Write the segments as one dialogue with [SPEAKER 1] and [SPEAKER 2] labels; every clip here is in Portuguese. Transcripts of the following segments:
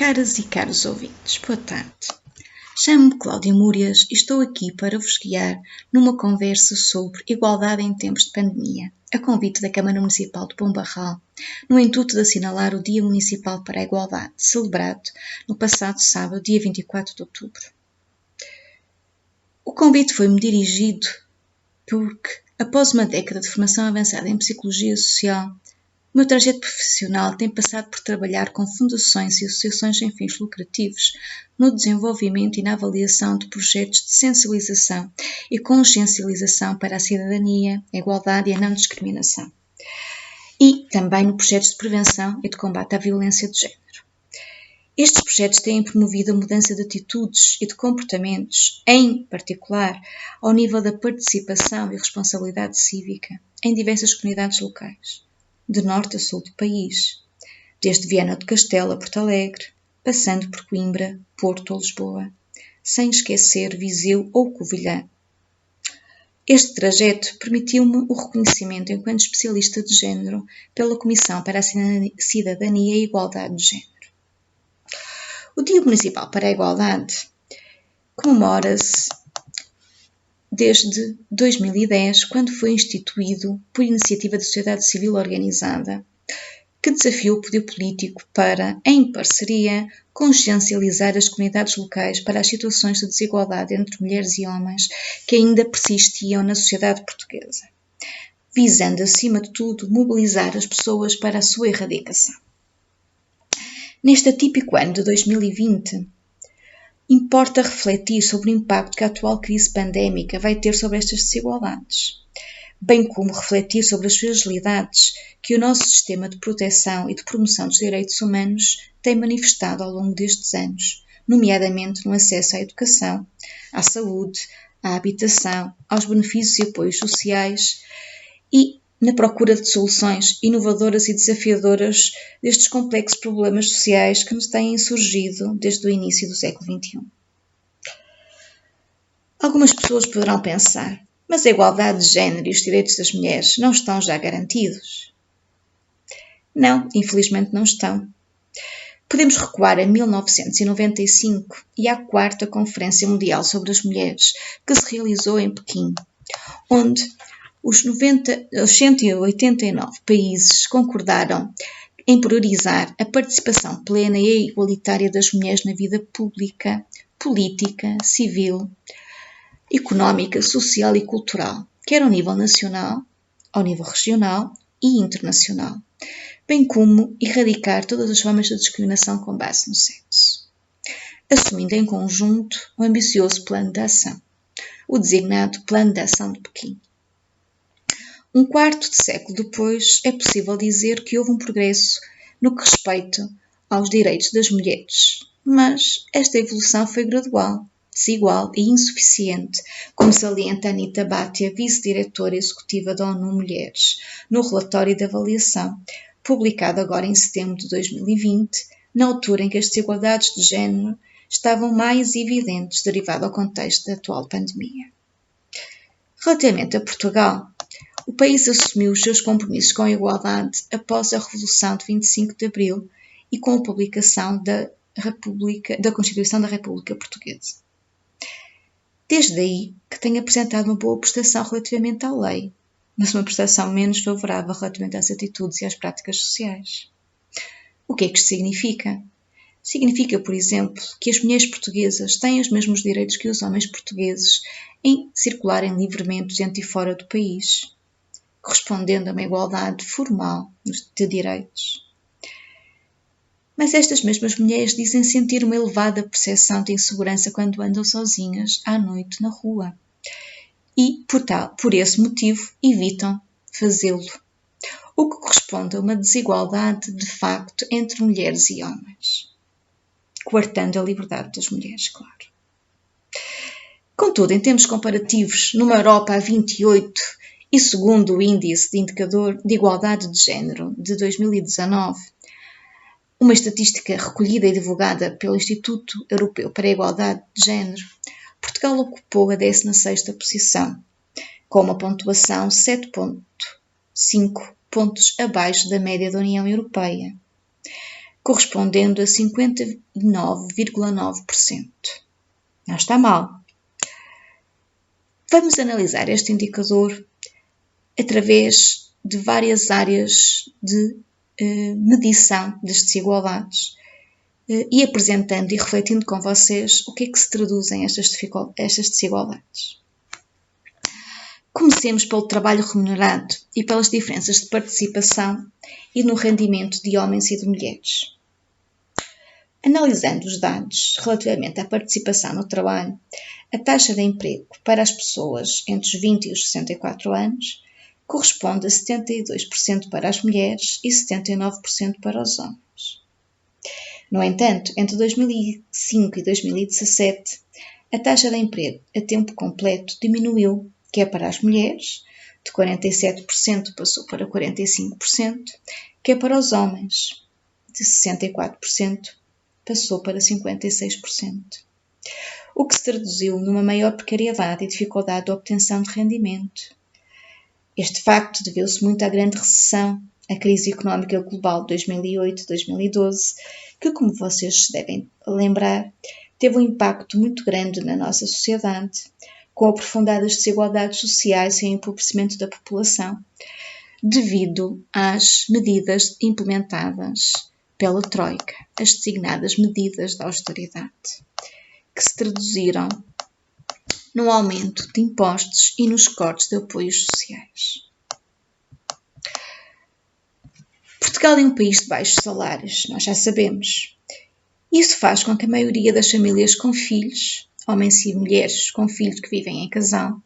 [SPEAKER 1] Caras e caros ouvintes, boa tarde. Chamo-me Cláudia Múrias e estou aqui para vos guiar numa conversa sobre igualdade em tempos de pandemia, a convite da Câmara Municipal de Pombarral, no intuito de assinalar o Dia Municipal para a Igualdade, celebrado no passado sábado, dia 24 de outubro. O convite foi-me dirigido porque, após uma década de formação avançada em Psicologia Social, o meu trajeto profissional tem passado por trabalhar com fundações e associações sem fins lucrativos no desenvolvimento e na avaliação de projetos de sensibilização e consciencialização para a cidadania, a igualdade e a não discriminação. E também no projetos de prevenção e de combate à violência de género. Estes projetos têm promovido a mudança de atitudes e de comportamentos, em particular ao nível da participação e responsabilidade cívica em diversas comunidades locais, de norte a sul do país, desde Viana do Castelo a Porto Alegre, passando por Coimbra, Porto ou Lisboa, sem esquecer Viseu ou Covilhã. Este trajeto permitiu-me o reconhecimento enquanto especialista de género pela Comissão para a Cidadania e Igualdade de Género. O Dia Municipal para a Igualdade comemora-se desde 2010, quando foi instituído por iniciativa da sociedade civil organizada, que desafiou o poder político para, em parceria, consciencializar as comunidades locais para as situações de desigualdade entre mulheres e homens que ainda persistiam na sociedade portuguesa, visando, acima de tudo, mobilizar as pessoas para a sua erradicação. Neste atípico ano de 2020, importa refletir sobre o impacto que a atual crise pandémica vai ter sobre estas desigualdades, bem como refletir sobre as fragilidades que o nosso sistema de proteção e de promoção dos direitos humanos tem manifestado ao longo destes anos, nomeadamente no acesso à educação, à saúde, à habitação, aos benefícios e apoios sociais e na procura de soluções inovadoras e desafiadoras destes complexos problemas sociais que nos têm surgido desde o início do século XXI. Algumas pessoas poderão pensar, mas a igualdade de género e os direitos das mulheres não estão já garantidos? Não, infelizmente não estão. Podemos recuar a 1995 e à 4ª Conferência Mundial sobre as Mulheres, que se realizou em Pequim, onde os 189 países concordaram em priorizar a participação plena e igualitária das mulheres na vida pública, política, civil, económica, social e cultural, quer ao nível nacional, ao nível regional e internacional, bem como erradicar todas as formas de discriminação com base no sexo, assumindo em conjunto um ambicioso plano de ação, o designado Plano de Ação de Pequim. Um quarto de século depois, é possível dizer que houve um progresso no que respeita aos direitos das mulheres, mas esta evolução foi gradual, desigual e insuficiente, como salienta Anita Bhatia, vice-diretora executiva da ONU Mulheres, no relatório de avaliação, publicado agora em setembro de 2020, na altura em que as desigualdades de género estavam mais evidentes derivado ao contexto da atual pandemia. Relativamente a Portugal, o país assumiu os seus compromissos com a igualdade após a Revolução de 25 de Abril e com a publicação da Constituição da República Portuguesa. Desde aí que tem apresentado uma boa prestação relativamente à lei, mas uma prestação menos favorável relativamente às atitudes e às práticas sociais. O que é que isto significa? Significa, por exemplo, que as mulheres portuguesas têm os mesmos direitos que os homens portugueses em circularem livremente dentro e fora do país, correspondendo a uma igualdade formal de direitos. Mas estas mesmas mulheres dizem sentir uma elevada percepção de insegurança quando andam sozinhas à noite na rua e, por esse motivo, evitam fazê-lo, o que corresponde a uma desigualdade de facto entre mulheres e homens, coartando a liberdade das mulheres, claro. Contudo, em termos comparativos, numa Europa a 28, e segundo o Índice de Indicador de Igualdade de Género de 2019, uma estatística recolhida e divulgada pelo Instituto Europeu para a Igualdade de Género, Portugal ocupou a 16ª posição, com uma pontuação 7,5 pontos abaixo da média da União Europeia. correspondendo a 59,9%. Não está mal. Vamos analisar este indicador através de várias áreas de medição das desigualdades e apresentando e refletindo com vocês o que é que se traduzem estas desigualdades. Comecemos pelo trabalho remunerado e pelas diferenças de participação e no rendimento de homens e de mulheres. Analisando os dados relativamente à participação no trabalho, a taxa de emprego para as pessoas entre os 20 e os 64 anos corresponde a 72% para as mulheres e 79% para os homens. No entanto, entre 2005 e 2017, a taxa de emprego a tempo completo diminuiu, quer para as mulheres, de 47% passou para 45%, quer para os homens, de 64% passou para 56%. O que se traduziu numa maior precariedade e dificuldade de obtenção de rendimento. Este facto deveu-se muito à grande recessão, à crise económica global de 2008-2012, que, como vocês se devem lembrar, teve um impacto muito grande na nossa sociedade, com aprofundadas desigualdades sociais e empobrecimento da população, devido às medidas implementadas pela Troika, as designadas medidas de austeridade, que se traduziram no aumento de impostos e nos cortes de apoios sociais. Portugal é um país de baixos salários, nós já sabemos. Isso faz com que a maioria das famílias com filhos, homens e mulheres com filhos que vivem em casal,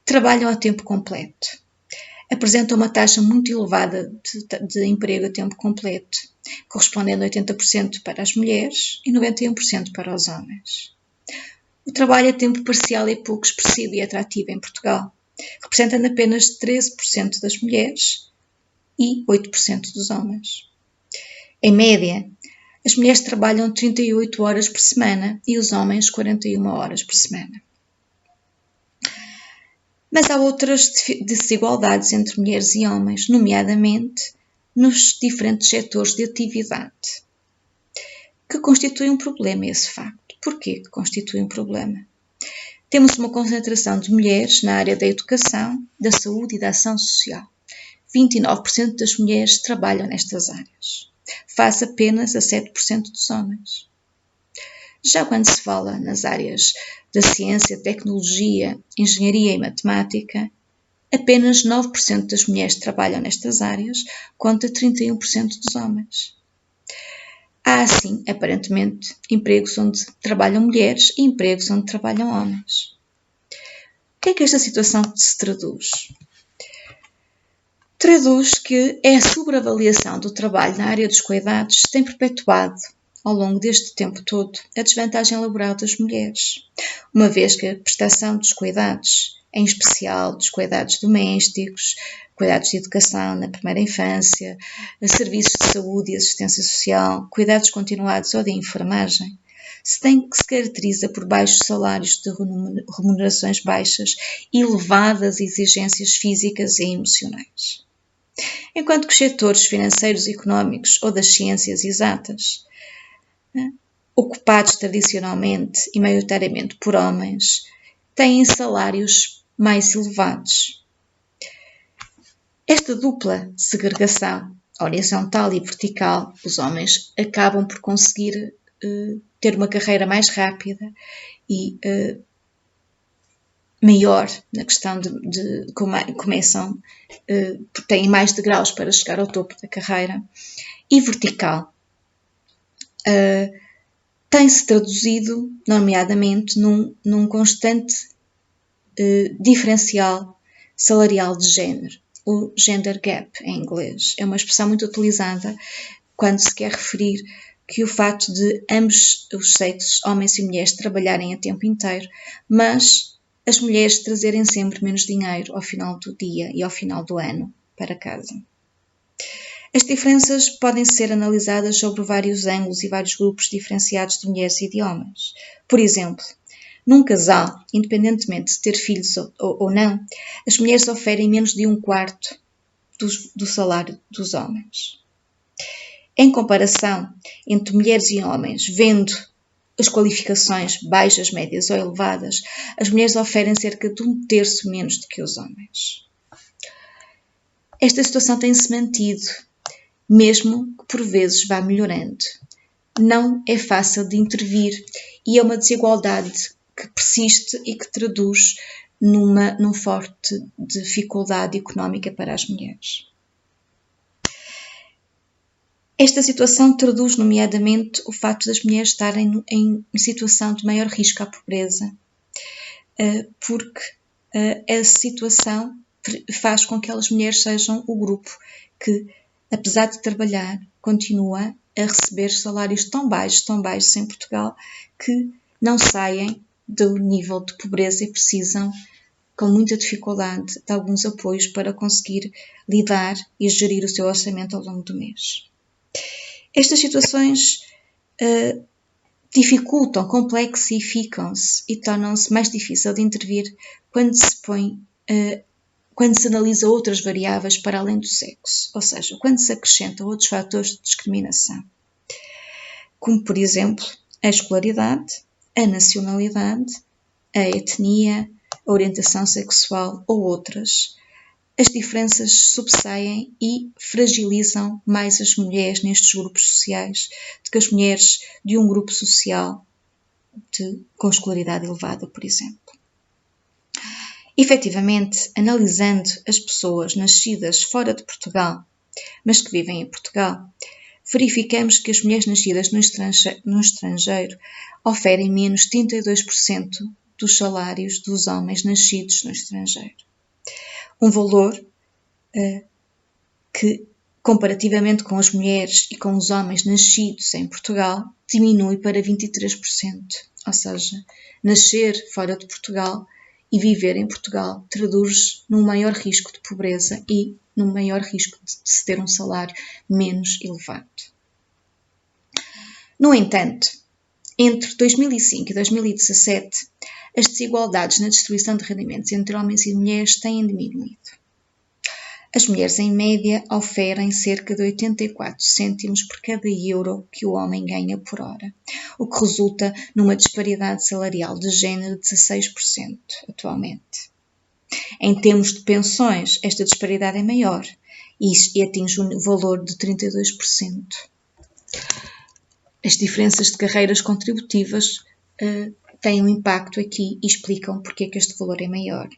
[SPEAKER 1] trabalham a tempo completo. Apresentam uma taxa muito elevada de emprego a tempo completo, correspondendo a 80% para as mulheres e 91% para os homens. O trabalho a tempo parcial é pouco expressivo e atrativo em Portugal, representando apenas 13% das mulheres e 8% dos homens. Em média, as mulheres trabalham 38 horas por semana e os homens 41 horas por semana. Mas há outras desigualdades entre mulheres e homens, nomeadamente nos diferentes setores de atividade, que constituem um problema esse facto. Porquê que constitui um problema? Temos uma concentração de mulheres na área da educação, da saúde e da ação social. 29% das mulheres trabalham nestas áreas, face apenas a 7% dos homens. Já quando se fala nas áreas da ciência, tecnologia, engenharia e matemática, apenas 9% das mulheres trabalham nestas áreas, contra 31% dos homens. Há, assim, aparentemente, empregos onde trabalham mulheres e empregos onde trabalham homens. O que é que esta situação se traduz? Traduz que a sobreavaliação do trabalho na área dos cuidados tem perpetuado, ao longo deste tempo todo, a desvantagem laboral das mulheres, uma vez que a prestação dos cuidados, em especial dos cuidados domésticos, cuidados de educação na primeira infância, serviços de saúde e assistência social, cuidados continuados ou de enfermagem, se caracteriza por baixos salários de remunerações baixas e elevadas exigências físicas e emocionais. Enquanto que os setores financeiros e económicos ou das ciências exatas, ocupados tradicionalmente e maioritariamente por homens, têm salários mais elevados. Esta dupla segregação, horizontal e vertical, os homens acabam por conseguir ter uma carreira mais rápida e maior na questão de começam, têm mais degraus para chegar ao topo da carreira, e vertical tem-se traduzido, nomeadamente, num constante diferencial salarial de género, o gender gap em inglês. É uma expressão muito utilizada quando se quer referir que o facto de ambos os sexos, homens e mulheres, trabalharem a tempo inteiro, mas as mulheres trazerem sempre menos dinheiro ao final do dia e ao final do ano para casa. As diferenças podem ser analisadas sobre vários ângulos e vários grupos diferenciados de mulheres e de homens. Por exemplo, num casal, independentemente de ter filhos ou não, as mulheres oferem menos de 1/4 do salário dos homens. Em comparação entre mulheres e homens, vendo as qualificações baixas, médias ou elevadas, as mulheres oferem cerca de 1/3 menos do que os homens. Esta situação tem-se mantido, mesmo que por vezes vá melhorando. Não é fácil de intervir e é uma desigualdade que persiste e que traduz numa forte dificuldade económica para as mulheres. Esta situação traduz, nomeadamente, o facto das mulheres estarem em situação de maior risco à pobreza, porque a situação faz com que aquelas mulheres sejam o grupo que, apesar de trabalhar, continua a receber salários tão baixos em Portugal, que não saem do nível de pobreza e precisam, com muita dificuldade, de alguns apoios para conseguir lidar e gerir o seu orçamento ao longo do mês. Estas situações dificultam, complexificam-se e tornam-se mais difícil de intervir quando se analisa outras variáveis para além do sexo, ou seja, quando se acrescentam outros fatores de discriminação, como, por exemplo, a escolaridade, a nacionalidade, a etnia, a orientação sexual ou outras. As diferenças subsaem e fragilizam mais as mulheres nestes grupos sociais do que as mulheres de um grupo social com escolaridade elevada, por exemplo. Efetivamente, analisando as pessoas nascidas fora de Portugal, mas que vivem em Portugal, verificamos que as mulheres nascidas no estrangeiro oferem menos 32% dos salários dos homens nascidos no estrangeiro. Um valor que, comparativamente com as mulheres e com os homens nascidos em Portugal, diminui para 23%. Ou seja, nascer fora de Portugal e viver em Portugal traduz num maior risco de pobreza e num maior risco de se ter um salário menos elevado. No entanto, entre 2005 e 2017, as desigualdades na distribuição de rendimentos entre homens e mulheres têm diminuído. As mulheres, em média, oferem cerca de 84 cêntimos por cada euro que o homem ganha por hora, o que resulta numa disparidade salarial de género de 16% atualmente. Em termos de pensões, esta disparidade é maior e atinge um valor de 32%. As diferenças de carreiras contributivas têm um impacto aqui e explicam porque é que este valor é maior.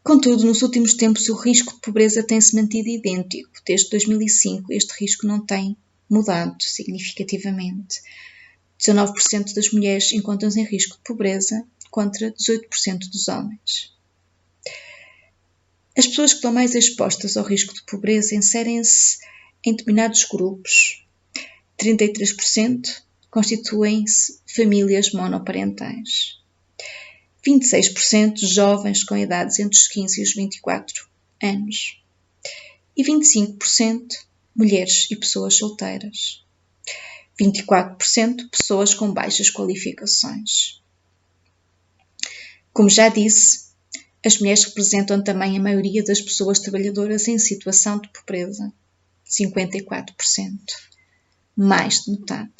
[SPEAKER 1] Contudo, nos últimos tempos o risco de pobreza tem-se mantido idêntico. Desde 2005 este risco não tem mudado significativamente. 19% das mulheres encontram-se em risco de pobreza contra 18% dos homens. As pessoas que estão mais expostas ao risco de pobreza inserem-se em determinados grupos. 33% constituem-se famílias monoparentais. 26% jovens com idades entre os 15 e os 24 anos. E 25% mulheres e pessoas solteiras. 24% pessoas com baixas qualificações. Como já disse, as mulheres representam também a maioria das pessoas trabalhadoras em situação de pobreza. 54%. Mais de metade.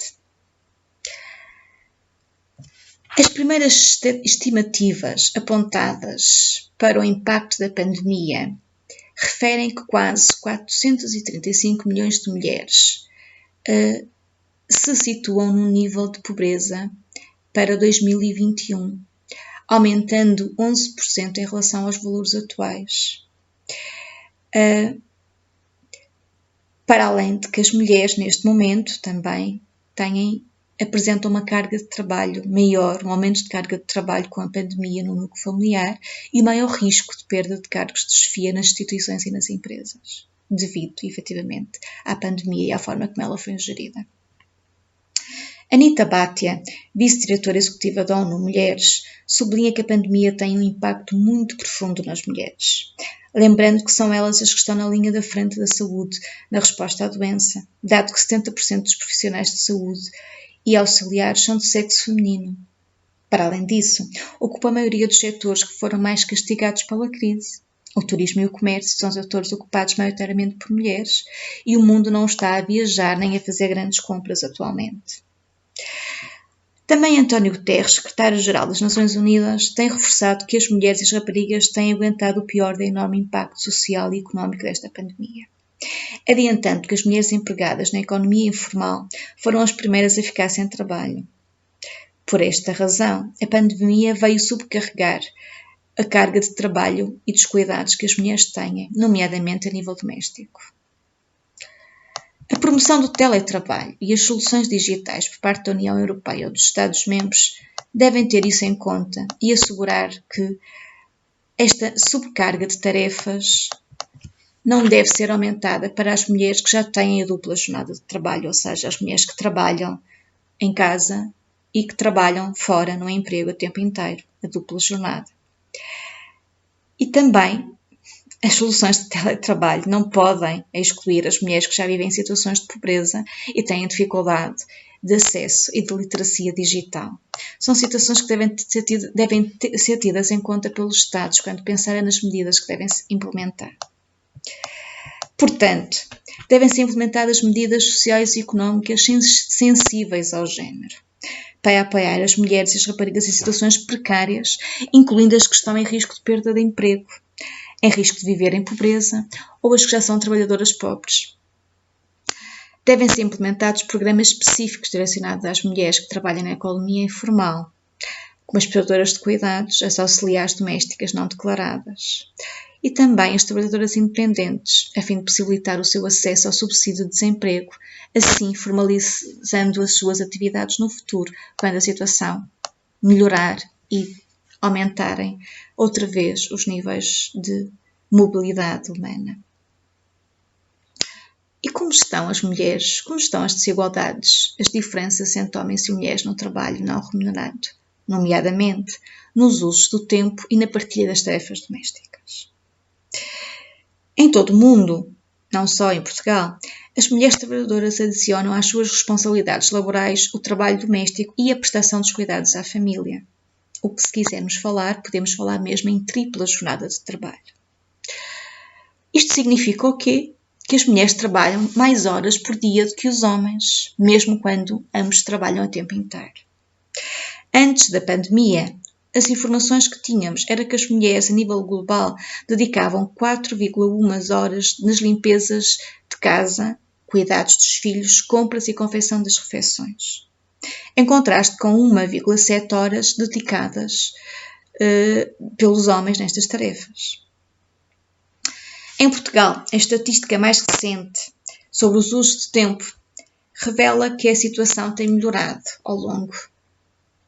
[SPEAKER 1] As primeiras estimativas apontadas para o impacto da pandemia referem que quase 435 milhões de mulheres se situam num nível de pobreza para 2021, aumentando 11% em relação aos valores atuais. Para além de que as mulheres, neste momento, também apresentam uma carga de trabalho maior, um aumento de carga de trabalho com a pandemia no núcleo familiar e maior risco de perda de cargos de chefia nas instituições e nas empresas, devido, efetivamente, à pandemia e à forma como ela foi gerida. Anita Bhatia, vice-diretora executiva da ONU Mulheres, sublinha que a pandemia tem um impacto muito profundo nas mulheres, lembrando que são elas as que estão na linha da frente da saúde na resposta à doença, dado que 70% dos profissionais de saúde e auxiliares são de sexo feminino. Para além disso, ocupa a maioria dos setores que foram mais castigados pela crise, O turismo e o comércio são setores ocupados maioritariamente por mulheres e o mundo não está a viajar nem a fazer grandes compras atualmente. Também António Guterres, secretário-geral das Nações Unidas, tem reforçado que as mulheres e as raparigas têm aguentado o pior do enorme impacto social e económico desta pandemia, adiantando que as mulheres empregadas na economia informal foram as primeiras a ficar sem trabalho. Por esta razão, a pandemia veio subcarregar a carga de trabalho e dos cuidados que as mulheres têm, nomeadamente a nível doméstico. A promoção do teletrabalho e as soluções digitais por parte da União Europeia ou dos Estados-membros devem ter isso em conta e assegurar que esta subcarga de tarefas não deve ser aumentada para as mulheres que já têm a dupla jornada de trabalho, ou seja, as mulheres que trabalham em casa e que trabalham fora no emprego a tempo inteiro, a dupla jornada. E também as soluções de teletrabalho não podem excluir as mulheres que já vivem em situações de pobreza e têm dificuldade de acesso e de literacia digital. São situações que devem ser tidas em conta pelos Estados quando pensarem nas medidas que devem se implementar. Portanto, devem ser implementadas medidas sociais e económicas sensíveis ao género, para apoiar as mulheres e as raparigas em situações precárias, incluindo as que estão em risco de perda de emprego, em risco de viver em pobreza ou as que já são trabalhadoras pobres. Devem ser implementados programas específicos direcionados às mulheres que trabalham na economia informal, como as prestadoras de cuidados, as auxiliares domésticas não declaradas, e também as trabalhadoras independentes, a fim de possibilitar o seu acesso ao subsídio de desemprego, assim formalizando as suas atividades no futuro, quando a situação melhorar e aumentarem outra vez os níveis de mobilidade humana. E como estão as mulheres? Como estão as desigualdades, as diferenças entre homens e mulheres no trabalho não remunerado, nomeadamente nos usos do tempo e na partilha das tarefas domésticas? Em todo o mundo, não só em Portugal, as mulheres trabalhadoras adicionam às suas responsabilidades laborais o trabalho doméstico e a prestação dos cuidados à família. O que, se quisermos falar, podemos falar mesmo em tripla jornada de trabalho. Isto significa o quê? Que as mulheres trabalham mais horas por dia do que os homens, mesmo quando ambos trabalham a tempo inteiro. Antes da pandemia, as informações que tínhamos era que as mulheres, a nível global, dedicavam 4,1 horas nas limpezas de casa, cuidados dos filhos, compras e confecção das refeições, em contraste com 1,7 horas dedicadas pelos homens nestas tarefas. Em Portugal, a estatística mais recente sobre os usos de tempo revela que a situação tem melhorado ao longo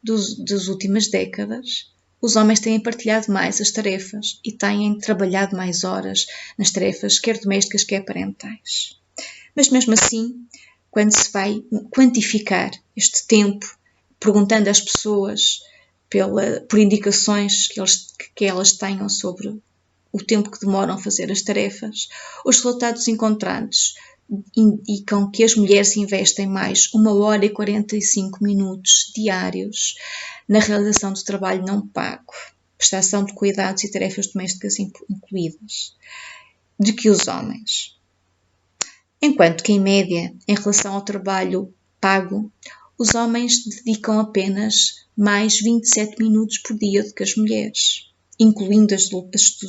[SPEAKER 1] das últimas décadas. Os homens têm partilhado mais as tarefas e têm trabalhado mais horas nas tarefas, quer domésticas, quer parentais. Mas mesmo assim, quando se vai quantificar este tempo, perguntando às pessoas por indicações que elas tenham sobre o tempo que demoram a fazer as tarefas, os resultados encontrados indicam que as mulheres investem mais 1 hora e 45 minutos diários na realização do trabalho não pago, prestação de cuidados e tarefas domésticas incluídas, do que os homens. Enquanto que, em média, em relação ao trabalho pago, os homens dedicam apenas mais 27 minutos por dia do que as mulheres, incluindo as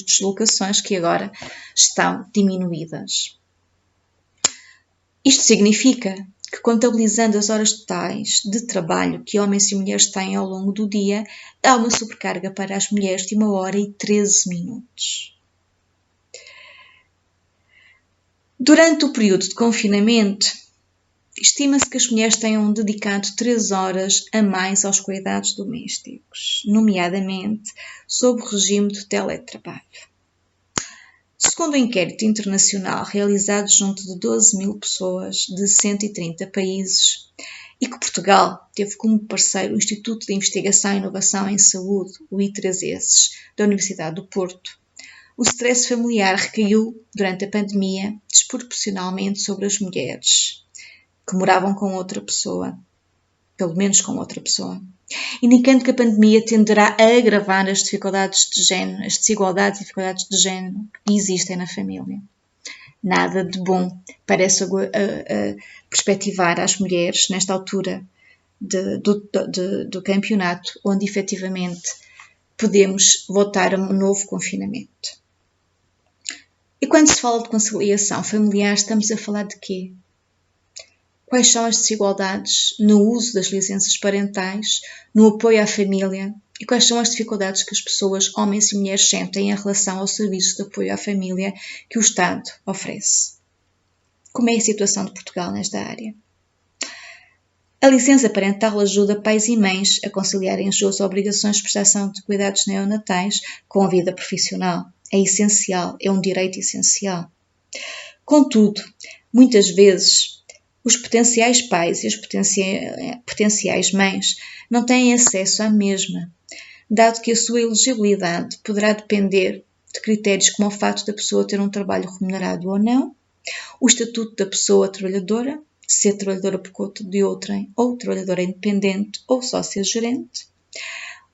[SPEAKER 1] deslocações que agora estão diminuídas. Isto significa que, contabilizando as horas totais de trabalho que homens e mulheres têm ao longo do dia, há uma sobrecarga para as mulheres de 1 hora e 13 minutos. Durante o período de confinamento, estima-se que as mulheres tenham dedicado 3 horas a mais aos cuidados domésticos, nomeadamente sob o regime de teletrabalho. Segundo um inquérito internacional realizado junto de 12.000 pessoas de 130 países e que Portugal teve como parceiro o Instituto de Investigação e Inovação em Saúde, o I3S, da Universidade do Porto, o stress familiar recaiu durante a pandemia desproporcionalmente sobre as mulheres que moravam com outra pessoa pelo menos com outra pessoa. Indicando que a pandemia tenderá a agravar as dificuldades de género, as desigualdades e dificuldades de género que existem na família. Nada de bom parece perspectivar às mulheres nesta altura do campeonato, onde efetivamente podemos voltar a um novo confinamento. E quando se fala de conciliação familiar, estamos a falar de quê? Quais são as desigualdades no uso das licenças parentais, no apoio à família e quais são as dificuldades que as pessoas, homens e mulheres, sentem em relação aos serviços de apoio à família que o Estado oferece? Como é a situação de Portugal nesta área? A licença parental ajuda pais e mães a conciliarem as suas obrigações de prestação de cuidados neonatais com a vida profissional. É essencial, é um direito essencial. Contudo, muitas vezes, os potenciais pais e as potenciais mães não têm acesso à mesma, dado que a sua elegibilidade poderá depender de critérios como o facto da pessoa ter um trabalho remunerado ou não, o estatuto da pessoa trabalhadora, ser trabalhadora por conta de outrem, ou trabalhadora independente, ou sócia-gerente,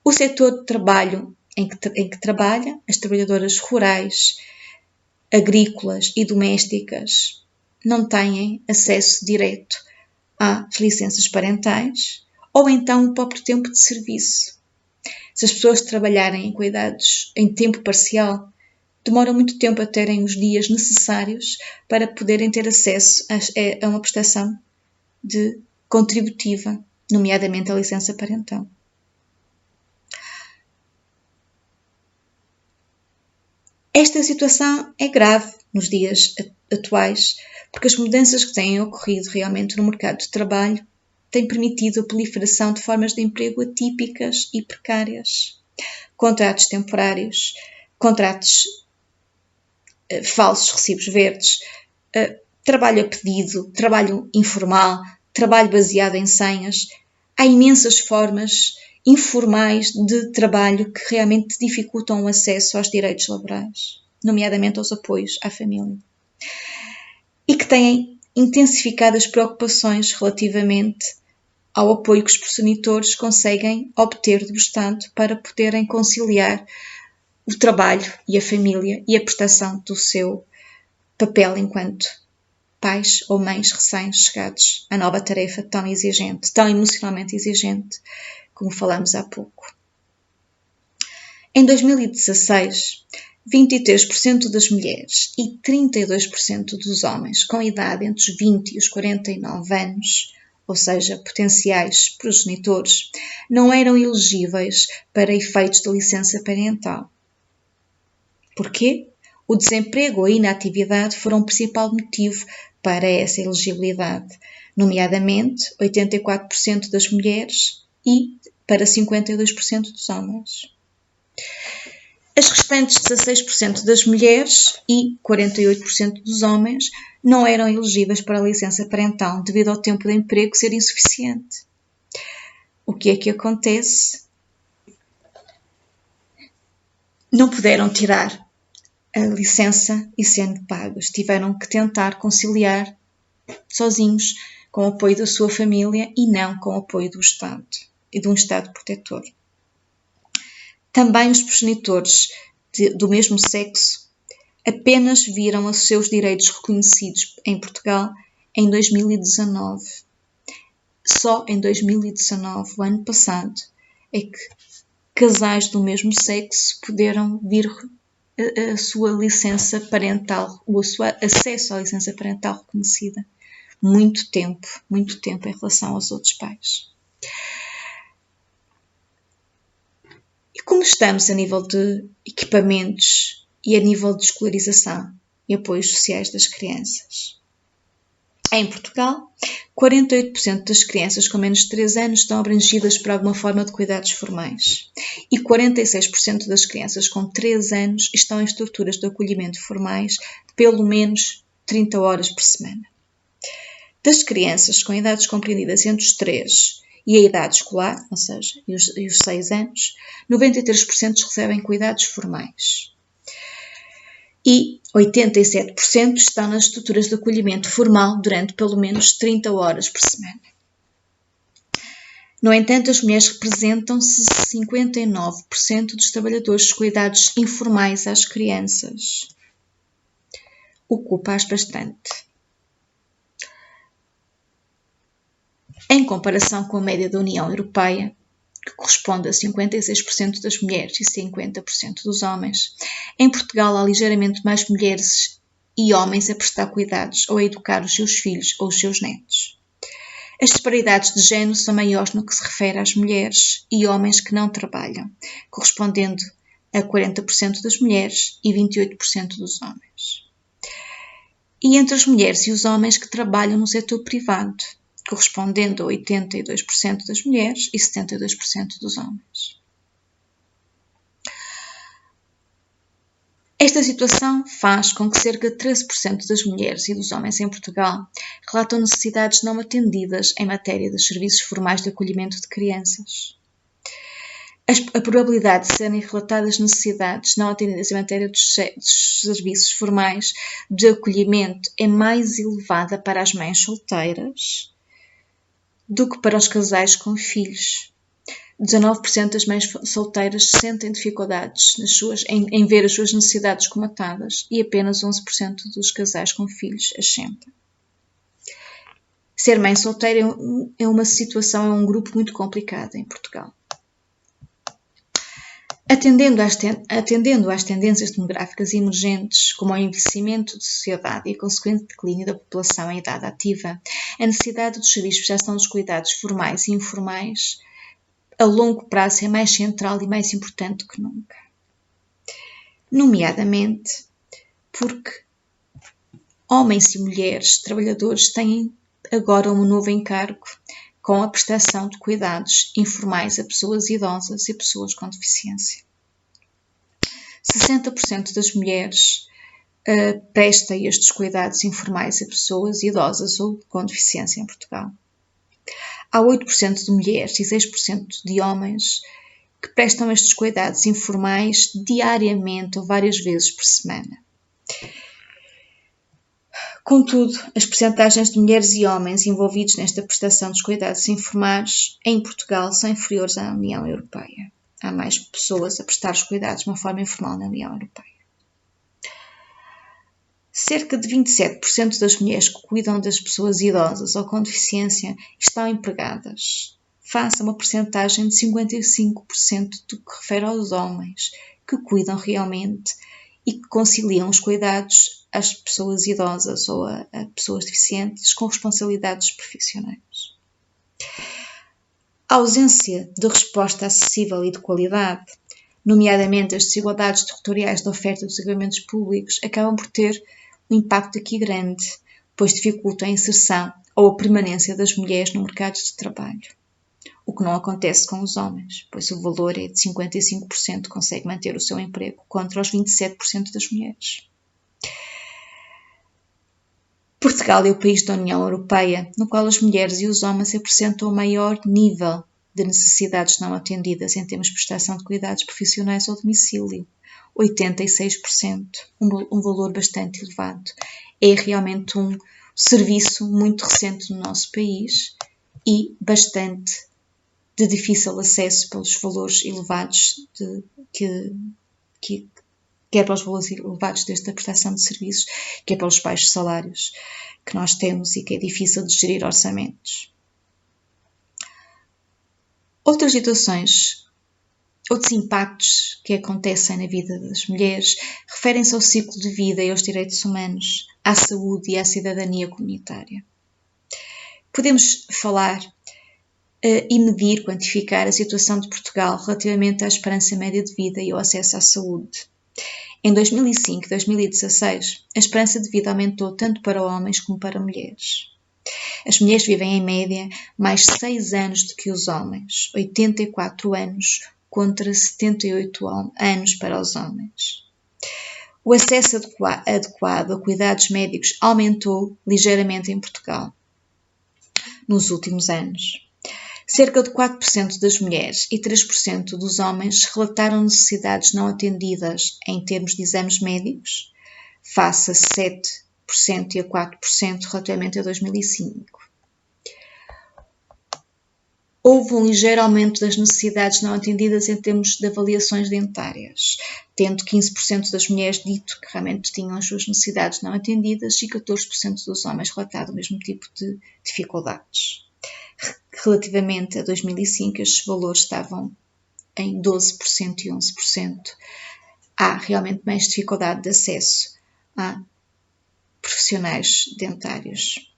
[SPEAKER 1] o setor de trabalho em que trabalha, as trabalhadoras rurais, agrícolas e domésticas não têm acesso direto às licenças parentais, ou então o próprio tempo de serviço. Se as pessoas trabalharem em cuidados em tempo parcial, demoram muito tempo a terem os dias necessários para poderem ter acesso a uma prestação contributiva, nomeadamente a licença parental. Esta situação é grave nos dias atuais, porque as mudanças que têm ocorrido realmente no mercado de trabalho têm permitido a proliferação de formas de emprego atípicas e precárias. Contratos temporários, contratos falsos, recibos verdes, trabalho a pedido, trabalho informal, trabalho baseado em senhas. Há imensas formas informais de trabalho que realmente dificultam o acesso aos direitos laborais, nomeadamente aos apoios à família, e que têm intensificado as preocupações relativamente ao apoio que os progenitores conseguem obter do Estado para poderem conciliar o trabalho e a família e a prestação do seu papel enquanto pais ou mães recém-chegados à nova tarefa tão exigente, tão emocionalmente exigente, como falamos há pouco. Em 2016, 23% das mulheres e 32% dos homens com idade entre os 20 e os 49 anos, ou seja, potenciais progenitores, não eram elegíveis para efeitos de licença parental. Porquê? O desemprego ou a inatividade foram o principal motivo para essa elegibilidade, nomeadamente 84% das mulheres e para 52% dos homens. As restantes 16% das mulheres e 48% dos homens não eram elegíveis para a licença parental devido ao tempo de emprego ser insuficiente. O que é que acontece? Não puderam tirar a licença e sendo pagos. Tiveram que tentar conciliar sozinhos com o apoio da sua família e não com o apoio do Estado e de um Estado protetor. Também os progenitores do mesmo sexo apenas viram os seus direitos reconhecidos em Portugal em 2019. Só em 2019, o ano passado, é que casais do mesmo sexo puderam vir a sua licença parental, o seu acesso à licença parental reconhecida. Muito tempo em relação aos outros pais. E como estamos a nível de equipamentos e a nível de escolarização e apoios sociais das crianças? Em Portugal, 48% das crianças com menos de 3 anos estão abrangidas por alguma forma de cuidados formais e 46% das crianças com 3 anos estão em estruturas de acolhimento formais de pelo menos 30 horas por semana. Das crianças com idades compreendidas entre os 3 e a idade escolar, ou seja, e os 6 anos, 93% recebem cuidados formais. E 87% estão nas estruturas de acolhimento formal durante pelo menos 30 horas por semana. No entanto, as mulheres representam 59% dos trabalhadores de cuidados informais às crianças. Ocupa-as bastante. Em comparação com a média da União Europeia, que corresponde a 56% das mulheres e 50% dos homens, em Portugal há ligeiramente mais mulheres e homens a prestar cuidados ou a educar os seus filhos ou os seus netos. As disparidades de género são maiores no que se refere às mulheres e homens que não trabalham, correspondendo a 40% das mulheres e 28% dos homens. E entre as mulheres e os homens que trabalham no setor privado, correspondendo a 82% das mulheres e 72% dos homens. Esta situação faz com que cerca de 13% das mulheres e dos homens em Portugal relatam necessidades não atendidas em matéria dos serviços formais de acolhimento de crianças. A probabilidade de serem relatadas necessidades não atendidas em matéria dos serviços formais de acolhimento é mais elevada para as mães solteiras do que para os casais com filhos. 19% das mães solteiras sentem dificuldades em ver as suas necessidades comatadas e apenas 11% dos casais com filhos as sentem. Ser mãe solteira é um grupo muito complicado em Portugal. Atendendo às tendências demográficas emergentes, como o envelhecimento da sociedade e a consequente declínio da população em idade ativa, a necessidade dos serviços de prestação dos cuidados formais e informais a longo prazo é mais central e mais importante que nunca. Nomeadamente porque homens e mulheres trabalhadores têm agora um novo encargo com a prestação de cuidados informais a pessoas idosas e pessoas com deficiência. 60% das mulheres presta estes cuidados informais a pessoas idosas ou com deficiência em Portugal. Há 8% de mulheres e 6% de homens que prestam estes cuidados informais diariamente ou várias vezes por semana. Contudo, as percentagens de mulheres e homens envolvidos nesta prestação dos cuidados informais em Portugal são inferiores à União Europeia. Há mais pessoas a prestar os cuidados de uma forma informal na União Europeia. Cerca de 27% das mulheres que cuidam das pessoas idosas ou com deficiência estão empregadas, face a uma percentagem de 55% do que refere aos homens, que cuidam realmente e que conciliam os cuidados às pessoas idosas ou a pessoas deficientes com responsabilidades profissionais. A ausência de resposta acessível e de qualidade, nomeadamente as desigualdades territoriais da oferta dos equipamentos públicos, acabam por ter um impacto aqui grande, pois dificultam a inserção ou a permanência das mulheres no mercado de trabalho, o que não acontece com os homens, pois o valor é de 55% consegue manter o seu emprego contra os 27% das mulheres. Portugal é o país da União Europeia no qual as mulheres e os homens apresentam o maior nível de necessidades não atendidas em termos de prestação de cuidados profissionais ao domicílio, 86%, um valor bastante elevado. É realmente um serviço muito recente no nosso país e bastante de difícil acesso pelos valores elevados quer pelos valores elevados desta prestação de serviços, quer pelos baixos salários que nós temos e que é difícil de gerir orçamentos. Outras situações, outros impactos que acontecem na vida das mulheres referem-se ao ciclo de vida e aos direitos humanos, à saúde e à cidadania comunitária. Podemos falar e medir, quantificar a situação de Portugal relativamente à esperança média de vida e ao acesso à saúde. Em 2005 e 2016, a esperança de vida aumentou tanto para homens como para mulheres. As mulheres vivem, em média, mais 6 anos do que os homens, 84 anos contra 78 anos para os homens. O acesso adequado a cuidados médicos aumentou ligeiramente em Portugal nos últimos anos. Cerca de 4% das mulheres e 3% dos homens relataram necessidades não atendidas em termos de exames médicos, face a 7% e a 4% relativamente a 2005. houve um ligeiro aumento das necessidades não atendidas em termos de avaliações dentárias, tendo 15% das mulheres dito que realmente tinham as suas necessidades não atendidas e 14% dos homens relatado o mesmo tipo de dificuldades. Relativamente a 2005, estes valores estavam em 12% e 11%. Há realmente mais dificuldade de acesso a profissionais dentários.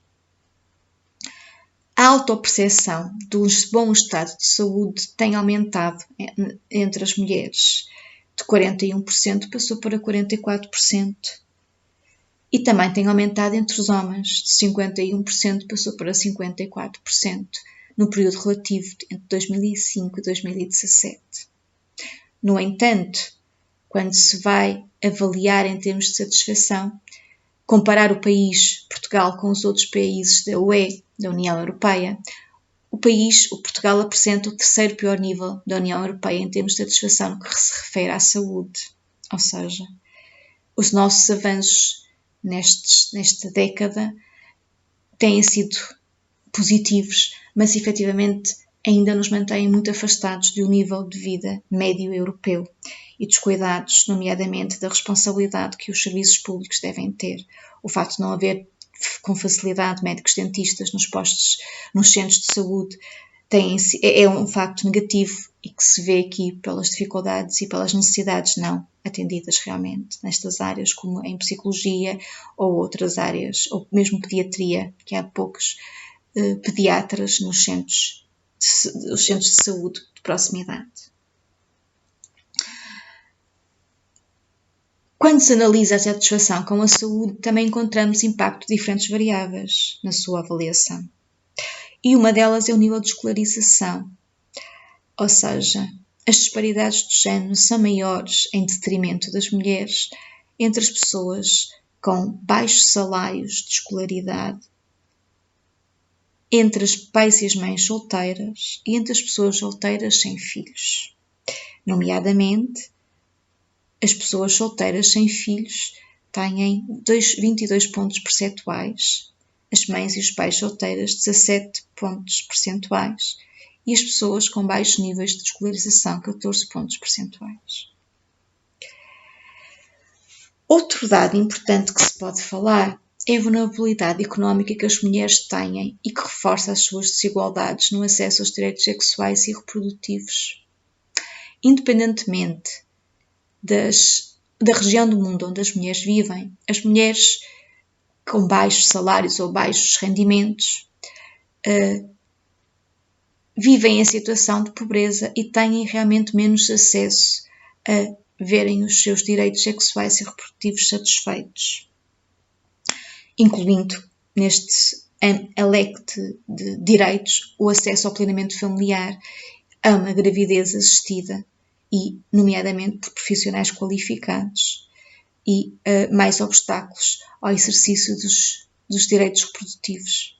[SPEAKER 1] A autoperceção do bom estado de saúde tem aumentado entre as mulheres. De 41% passou para 44%. E também tem aumentado entre os homens. De 51% passou para 54%, no período relativo entre 2005 e 2017. No entanto, quando se vai avaliar em termos de satisfação, comparar o país, Portugal, com os outros países da UE, da União Europeia, o Portugal, apresenta o terceiro pior nível da União Europeia em termos de satisfação no que se refere à saúde. Ou seja, os nossos avanços nesta década têm sido positivos, mas efetivamente ainda nos mantêm muito afastados do nível de vida médio europeu e dos cuidados, nomeadamente da responsabilidade que os serviços públicos devem ter. O facto de não haver com facilidade médicos dentistas nos centros de saúde é um facto negativo e que se vê aqui pelas dificuldades e pelas necessidades não atendidas realmente nestas áreas, como em psicologia ou outras áreas, ou mesmo pediatria, que há poucos pediatras nos centros de saúde de proximidade. Quando se analisa a satisfação com a saúde, também encontramos impacto de diferentes variáveis na sua avaliação. E uma delas é o nível de escolarização, ou seja, as disparidades de género são maiores em detrimento das mulheres entre as pessoas com baixos salários de escolaridade, entre os pais e as mães solteiras e entre as pessoas solteiras sem filhos. Nomeadamente, as pessoas solteiras sem filhos têm 22 pontos percentuais, as mães e os pais solteiras 17 pontos percentuais e as pessoas com baixos níveis de escolarização 14 pontos percentuais. Outro dado importante que se pode falar é a vulnerabilidade económica que as mulheres têm e que reforça as suas desigualdades no acesso aos direitos sexuais e reprodutivos. Independentemente da região do mundo onde as mulheres vivem, as mulheres com baixos salários ou baixos rendimentos vivem em situação de pobreza e têm realmente menos acesso a verem os seus direitos sexuais e reprodutivos satisfeitos, incluindo neste leque de direitos o acesso ao planeamento familiar, a uma gravidez assistida e, nomeadamente, por profissionais qualificados e mais obstáculos ao exercício dos direitos reprodutivos.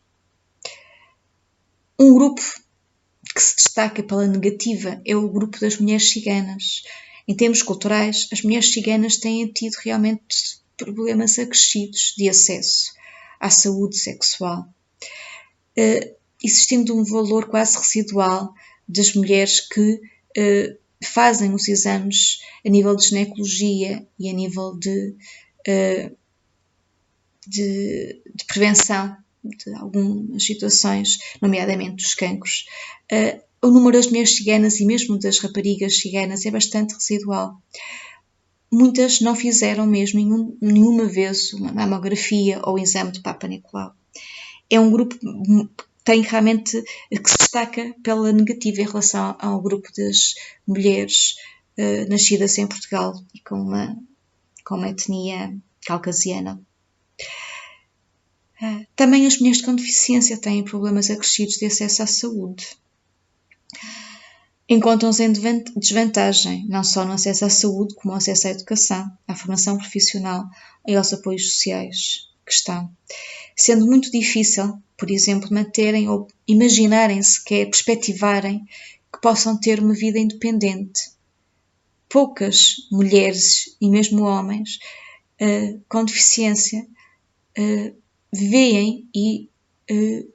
[SPEAKER 1] Um grupo que se destaca pela negativa é o grupo das mulheres ciganas. Em termos culturais, as mulheres ciganas têm tido realmente problemas acrescidos de acesso à saúde sexual, existindo um valor quase residual das mulheres que fazem os exames a nível de ginecologia e a nível de prevenção de algumas situações, nomeadamente dos cancros. O número das mulheres ciganas e mesmo das raparigas ciganas é bastante residual. Muitas não fizeram mesmo nenhuma vez uma mamografia ou exame de Papa Nicolau. É um grupo que tem realmente que se destaca pela negativa em relação ao grupo das mulheres nascidas em Portugal e com uma etnia caucasiana. Também as mulheres com deficiência têm problemas acrescidos de acesso à saúde. Encontram-se em desvantagem, não só no acesso à saúde, como no acesso à educação, à formação profissional e aos apoios sociais que estão. Sendo muito difícil, por exemplo, manterem ou imaginarem sequer, perspectivarem que possam ter uma vida independente. Poucas mulheres e mesmo homens com deficiência veem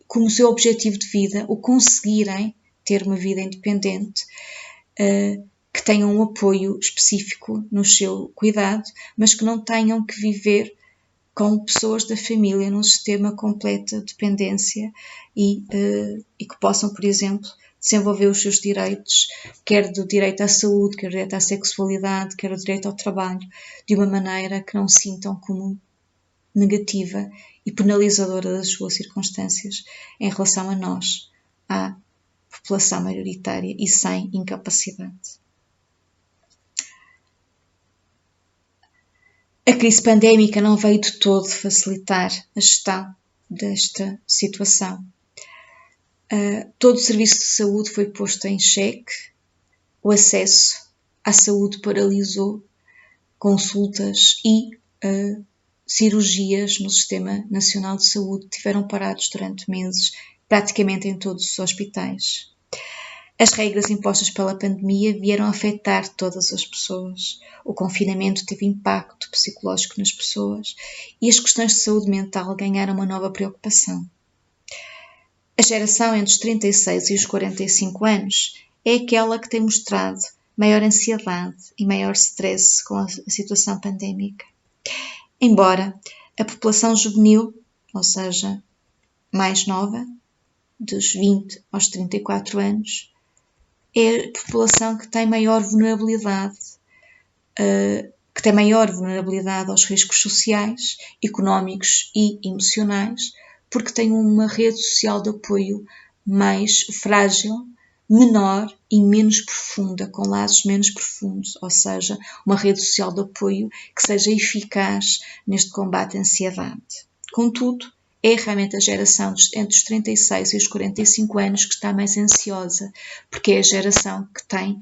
[SPEAKER 1] como seu objetivo de vida o conseguirem ter uma vida independente, que tenham um apoio específico no seu cuidado, mas que não tenham que viver com pessoas da família num sistema completo de dependência e que possam, por exemplo, desenvolver os seus direitos, quer do direito à saúde, quer do direito à sexualidade, quer do direito ao trabalho, de uma maneira que não sintam como negativa e penalizadora das suas circunstâncias em relação a nós, à população maioritária e sem incapacidade. A crise pandémica não veio de todo facilitar a gestão desta situação. Todo o serviço de saúde foi posto em xeque, o acesso à saúde paralisou, consultas e cirurgias no Sistema Nacional de Saúde tiveram parados durante meses, praticamente em todos os hospitais. As regras impostas pela pandemia vieram afetar todas as pessoas. O confinamento teve impacto psicológico nas pessoas e as questões de saúde mental ganharam uma nova preocupação. A geração entre os 36 e os 45 anos é aquela que tem mostrado maior ansiedade e maior stress com a situação pandémica. Embora a população juvenil, ou seja, mais nova, dos 20 aos 34 anos, é a população que tem maior vulnerabilidade, aos riscos sociais, económicos e emocionais, porque tem uma rede social de apoio mais frágil, menor e menos profunda, com laços menos profundos, ou seja, uma rede social de apoio que seja eficaz neste combate à ansiedade. Contudo, é realmente a geração entre os 36 e os 45 anos que está mais ansiosa, porque é a geração que tem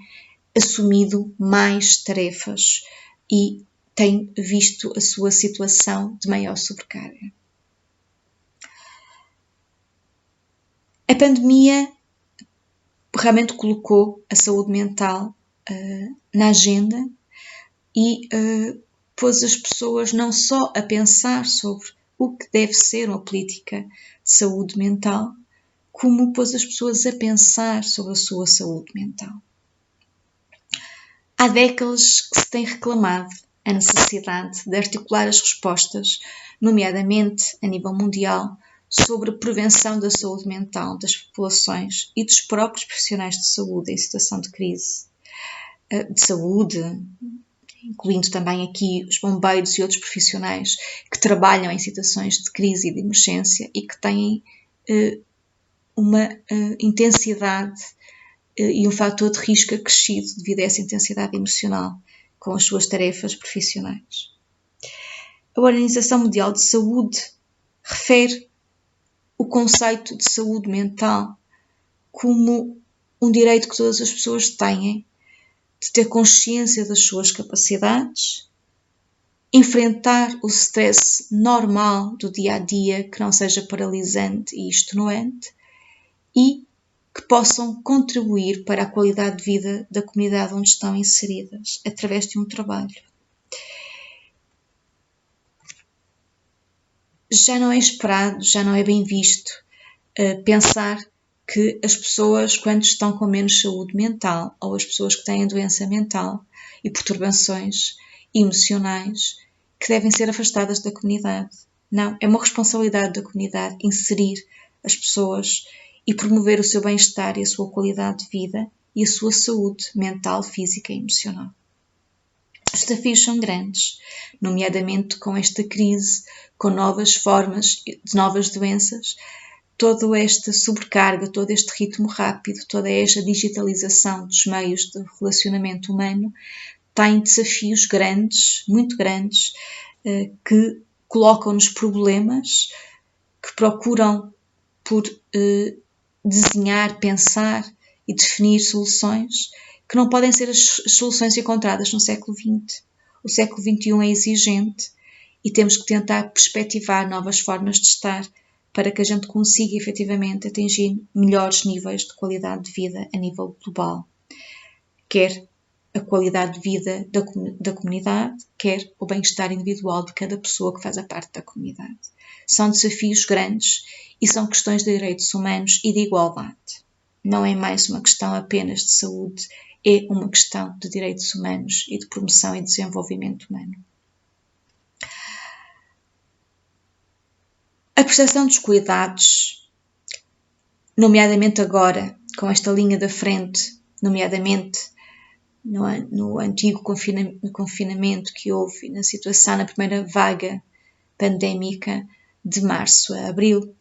[SPEAKER 1] assumido mais tarefas e tem visto a sua situação de maior sobrecarga. A pandemia realmente colocou a saúde mental na agenda e pôs as pessoas não só a pensar sobre o que deve ser uma política de saúde mental, como pôs as pessoas a pensar sobre a sua saúde mental. Há décadas que se tem reclamado a necessidade de articular as respostas, nomeadamente a nível mundial, sobre a prevenção da saúde mental das populações e dos próprios profissionais de saúde em situação de crise de saúde, incluindo também aqui os bombeiros e outros profissionais que trabalham em situações de crise e de emergência e que têm uma intensidade e um fator de risco acrescido devido a essa intensidade emocional com as suas tarefas profissionais. A Organização Mundial de Saúde refere o conceito de saúde mental como um direito que todas as pessoas têm de ter consciência das suas capacidades, enfrentar o stress normal do dia-a-dia que não seja paralisante e extenuante e que possam contribuir para a qualidade de vida da comunidade onde estão inseridas, através de um trabalho. Já não é esperado, já não é bem visto pensar que as pessoas, quando estão com menos saúde mental, ou as pessoas que têm doença mental e perturbações emocionais, que devem ser afastadas da comunidade. Não, é uma responsabilidade da comunidade inserir as pessoas e promover o seu bem-estar e a sua qualidade de vida e a sua saúde mental, física e emocional. Os desafios são grandes, nomeadamente com esta crise, com novas formas de novas doenças, toda esta sobrecarga, todo este ritmo rápido, toda esta digitalização dos meios de relacionamento humano tem desafios grandes, muito grandes, que colocam-nos problemas, que procuram por desenhar, pensar e definir soluções que não podem ser as soluções encontradas no século XX. O século XXI é exigente e temos que tentar perspectivar novas formas de estar para que a gente consiga efetivamente atingir melhores níveis de qualidade de vida a nível global. Quer a qualidade de vida da comunidade, quer o bem-estar individual de cada pessoa que faz a parte da comunidade. São desafios grandes e são questões de direitos humanos e de igualdade. não é mais uma questão apenas de saúde, é uma questão de direitos humanos e de promoção e desenvolvimento humano. A prestação dos cuidados, nomeadamente agora, com esta linha da frente, nomeadamente no antigo confinamento que houve na situação, na primeira vaga pandémica de março a abril,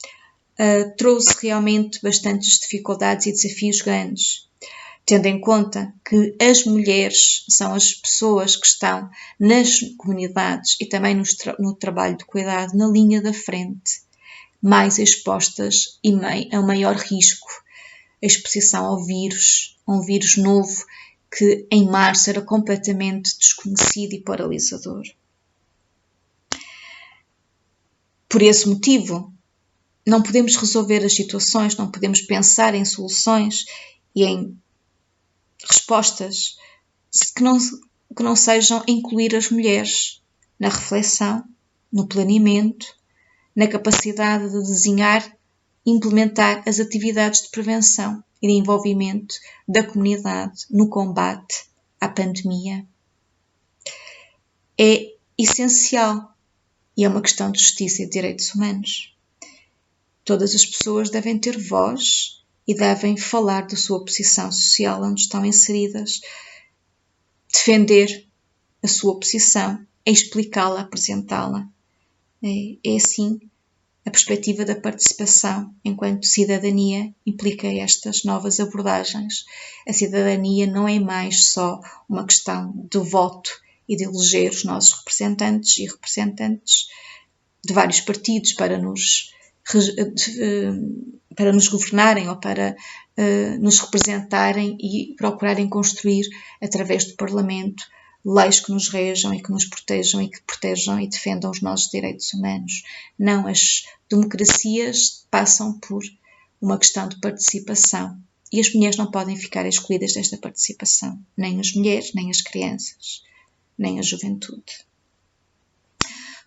[SPEAKER 1] trouxe realmente bastantes dificuldades e desafios grandes, tendo em conta que as mulheres são as pessoas que estão nas comunidades e também no trabalho de cuidado na linha da frente, mais expostas e a maior risco, a exposição ao vírus, a um vírus novo que em março era completamente desconhecido e paralisador. Por esse motivo, não podemos resolver as situações, não podemos pensar em soluções e em respostas que não sejam incluir as mulheres na reflexão, no planeamento, na capacidade de desenhar e implementar as atividades de prevenção e de envolvimento da comunidade no combate à pandemia. É essencial e é uma questão de justiça e de direitos humanos. Todas as pessoas devem ter voz e devem falar da sua posição social onde estão inseridas, defender a sua posição, explicá-la, apresentá-la. É assim a perspectiva da participação enquanto cidadania implica estas novas abordagens. A cidadania não é mais só uma questão de voto e de eleger os nossos representantes e representantes de vários partidos para nos governarem ou para nos representarem e procurarem construir, através do Parlamento, leis que nos rejam e que nos protejam e que protejam e defendam os nossos direitos humanos. Não, as democracias passam por uma questão de participação e as mulheres não podem ficar excluídas desta participação, nem as mulheres, nem as crianças, nem a juventude.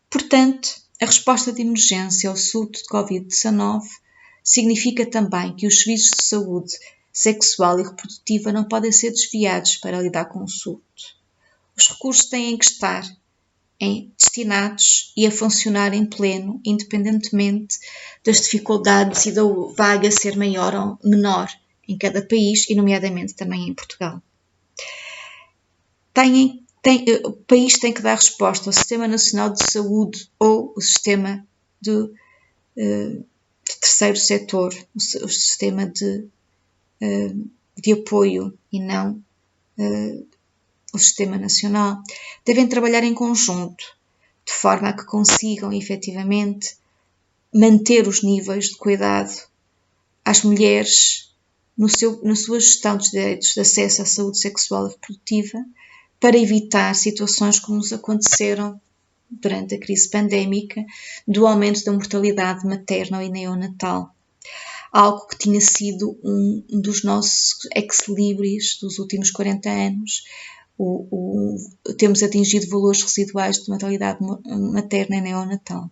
[SPEAKER 1] Portanto, a resposta de emergência ao surto de Covid-19 significa também que os serviços de saúde sexual e reprodutiva não podem ser desviados para lidar com o surto. Os recursos têm que estar destinados e a funcionar em pleno, independentemente das dificuldades e da vaga ser maior ou menor em cada país e, nomeadamente, também em Portugal. O país tem que dar resposta ao Sistema Nacional de Saúde ou o Sistema de terceiro setor, o sistema de apoio e não o Sistema Nacional, devem trabalhar em conjunto, de forma a que consigam efetivamente manter os níveis de cuidado às mulheres na sua gestão dos direitos de acesso à saúde sexual e reprodutiva, para evitar situações como nos aconteceram durante a crise pandémica, do aumento da mortalidade materna e neonatal. Algo que tinha sido um dos nossos ex-libris dos últimos 40 anos. Temos atingido valores residuais de mortalidade materna e neonatal.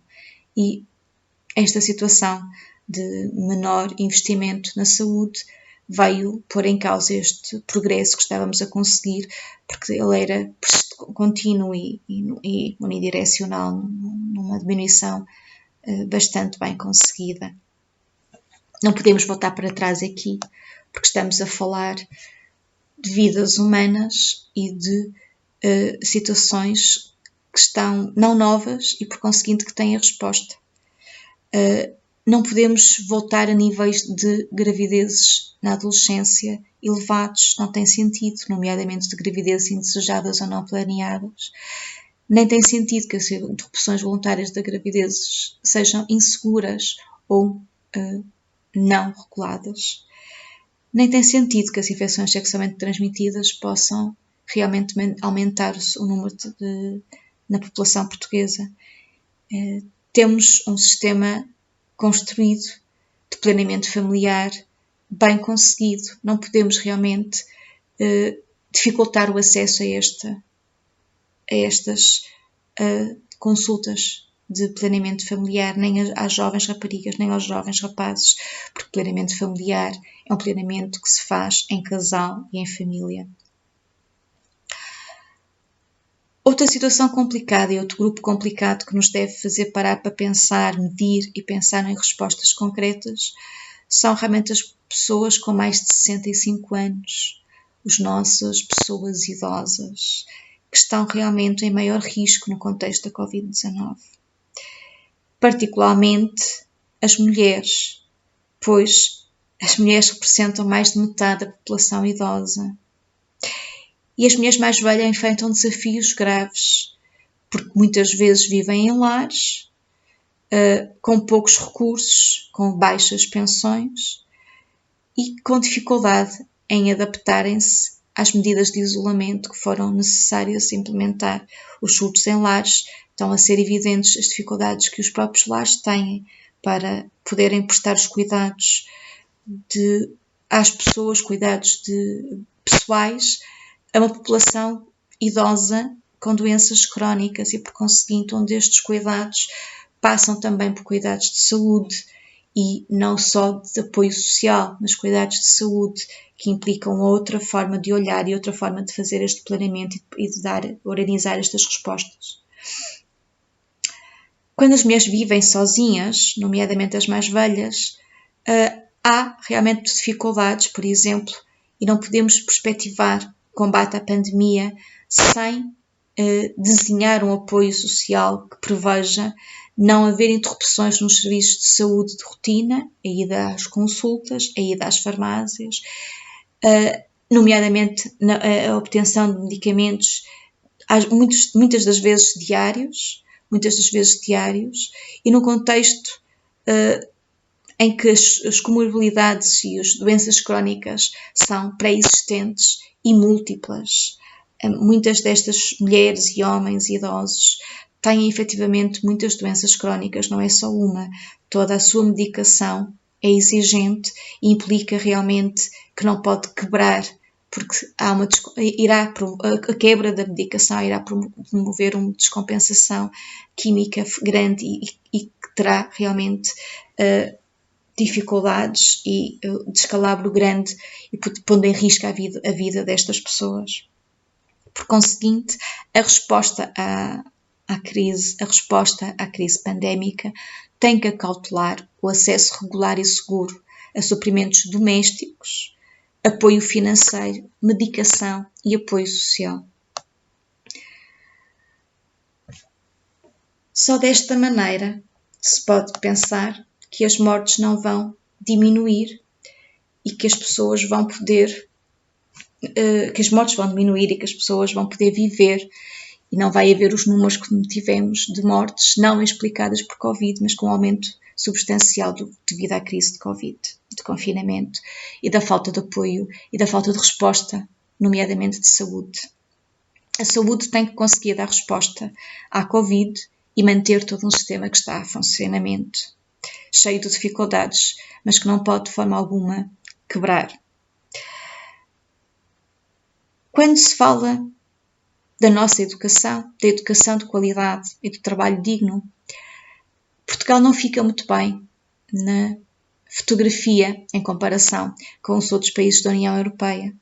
[SPEAKER 1] E esta situação de menor investimento na saúde veio pôr em causa este progresso que estávamos a conseguir, porque ele era contínuo e unidirecional, numa diminuição bastante bem conseguida. Não podemos voltar para trás aqui, porque estamos a falar de vidas humanas e de situações que estão não novas e, por conseguinte, que têm a resposta. Não podemos voltar a níveis de gravidezes na adolescência elevados, não tem sentido, nomeadamente de gravidezes indesejadas ou não planeadas. Nem tem sentido que as interrupções voluntárias de gravidezes sejam inseguras ou não reguladas. Nem tem sentido que as infecções sexualmente transmitidas possam realmente aumentar o número na população portuguesa. Temos um sistema construído de planeamento familiar bem conseguido. Não podemos realmente dificultar o acesso a estas consultas de planeamento familiar nem às jovens raparigas nem aos jovens rapazes, porque planeamento familiar é um planeamento que se faz em casal e em família. Outra situação complicada e outro grupo complicado que nos deve fazer parar para pensar, medir e pensar em respostas concretas são realmente as pessoas com mais de 65 anos, as nossas pessoas idosas, que estão realmente em maior risco no contexto da Covid-19. Particularmente as mulheres, pois as mulheres representam mais de metade da população idosa. E as mulheres mais velhas enfrentam desafios graves, porque muitas vezes vivem em lares, com poucos recursos, com baixas pensões e com dificuldade em adaptarem-se às medidas de isolamento que foram necessárias implementar. Os surtos em lares estão a ser evidentes as dificuldades que os próprios lares têm para poderem prestar os cuidados às pessoas, cuidados pessoais, a uma população idosa com doenças crónicas e, por conseguinte, onde estes cuidados passam também por cuidados de saúde e não só de apoio social, mas cuidados de saúde que implicam outra forma de olhar e outra forma de fazer este planeamento e de organizar estas respostas. Quando as mulheres vivem sozinhas, nomeadamente as mais velhas, há realmente dificuldades, por exemplo, e não podemos perspectivar combate à pandemia sem desenhar um apoio social que preveja não haver interrupções nos serviços de saúde de rotina, a ida às consultas, a ida às farmácias, nomeadamente a obtenção de medicamentos, muitas das vezes diários, e num contexto em que as comorbilidades e as doenças crónicas são pré-existentes e múltiplas. Muitas destas mulheres e homens idosos têm efetivamente muitas doenças crónicas, não é só uma. Toda a sua medicação é exigente e implica realmente que não pode quebrar, porque a quebra da medicação irá promover uma descompensação química grande e que terá realmente dificuldades e descalabro grande e pondo em risco a vida destas pessoas. Por conseguinte, a resposta à crise pandémica tem que acautelar o acesso regular e seguro a suprimentos domésticos, apoio financeiro, medicação e apoio social. Só desta maneira se pode pensar que as mortes não vão diminuir e que as pessoas vão poder, que as mortes vão diminuir e que as pessoas vão poder viver e não vai haver os números que tivemos de mortes não explicadas por Covid, mas com um aumento substancial devido à crise de Covid, de confinamento e da falta de apoio e da falta de resposta, nomeadamente de saúde. A saúde tem que conseguir dar resposta à Covid e manter todo um sistema que está a funcionamento, cheio de dificuldades, mas que não pode de forma alguma quebrar. Quando se fala da nossa educação, da educação de qualidade e do trabalho digno, Portugal não fica muito bem na fotografia em comparação com os outros países da União Europeia.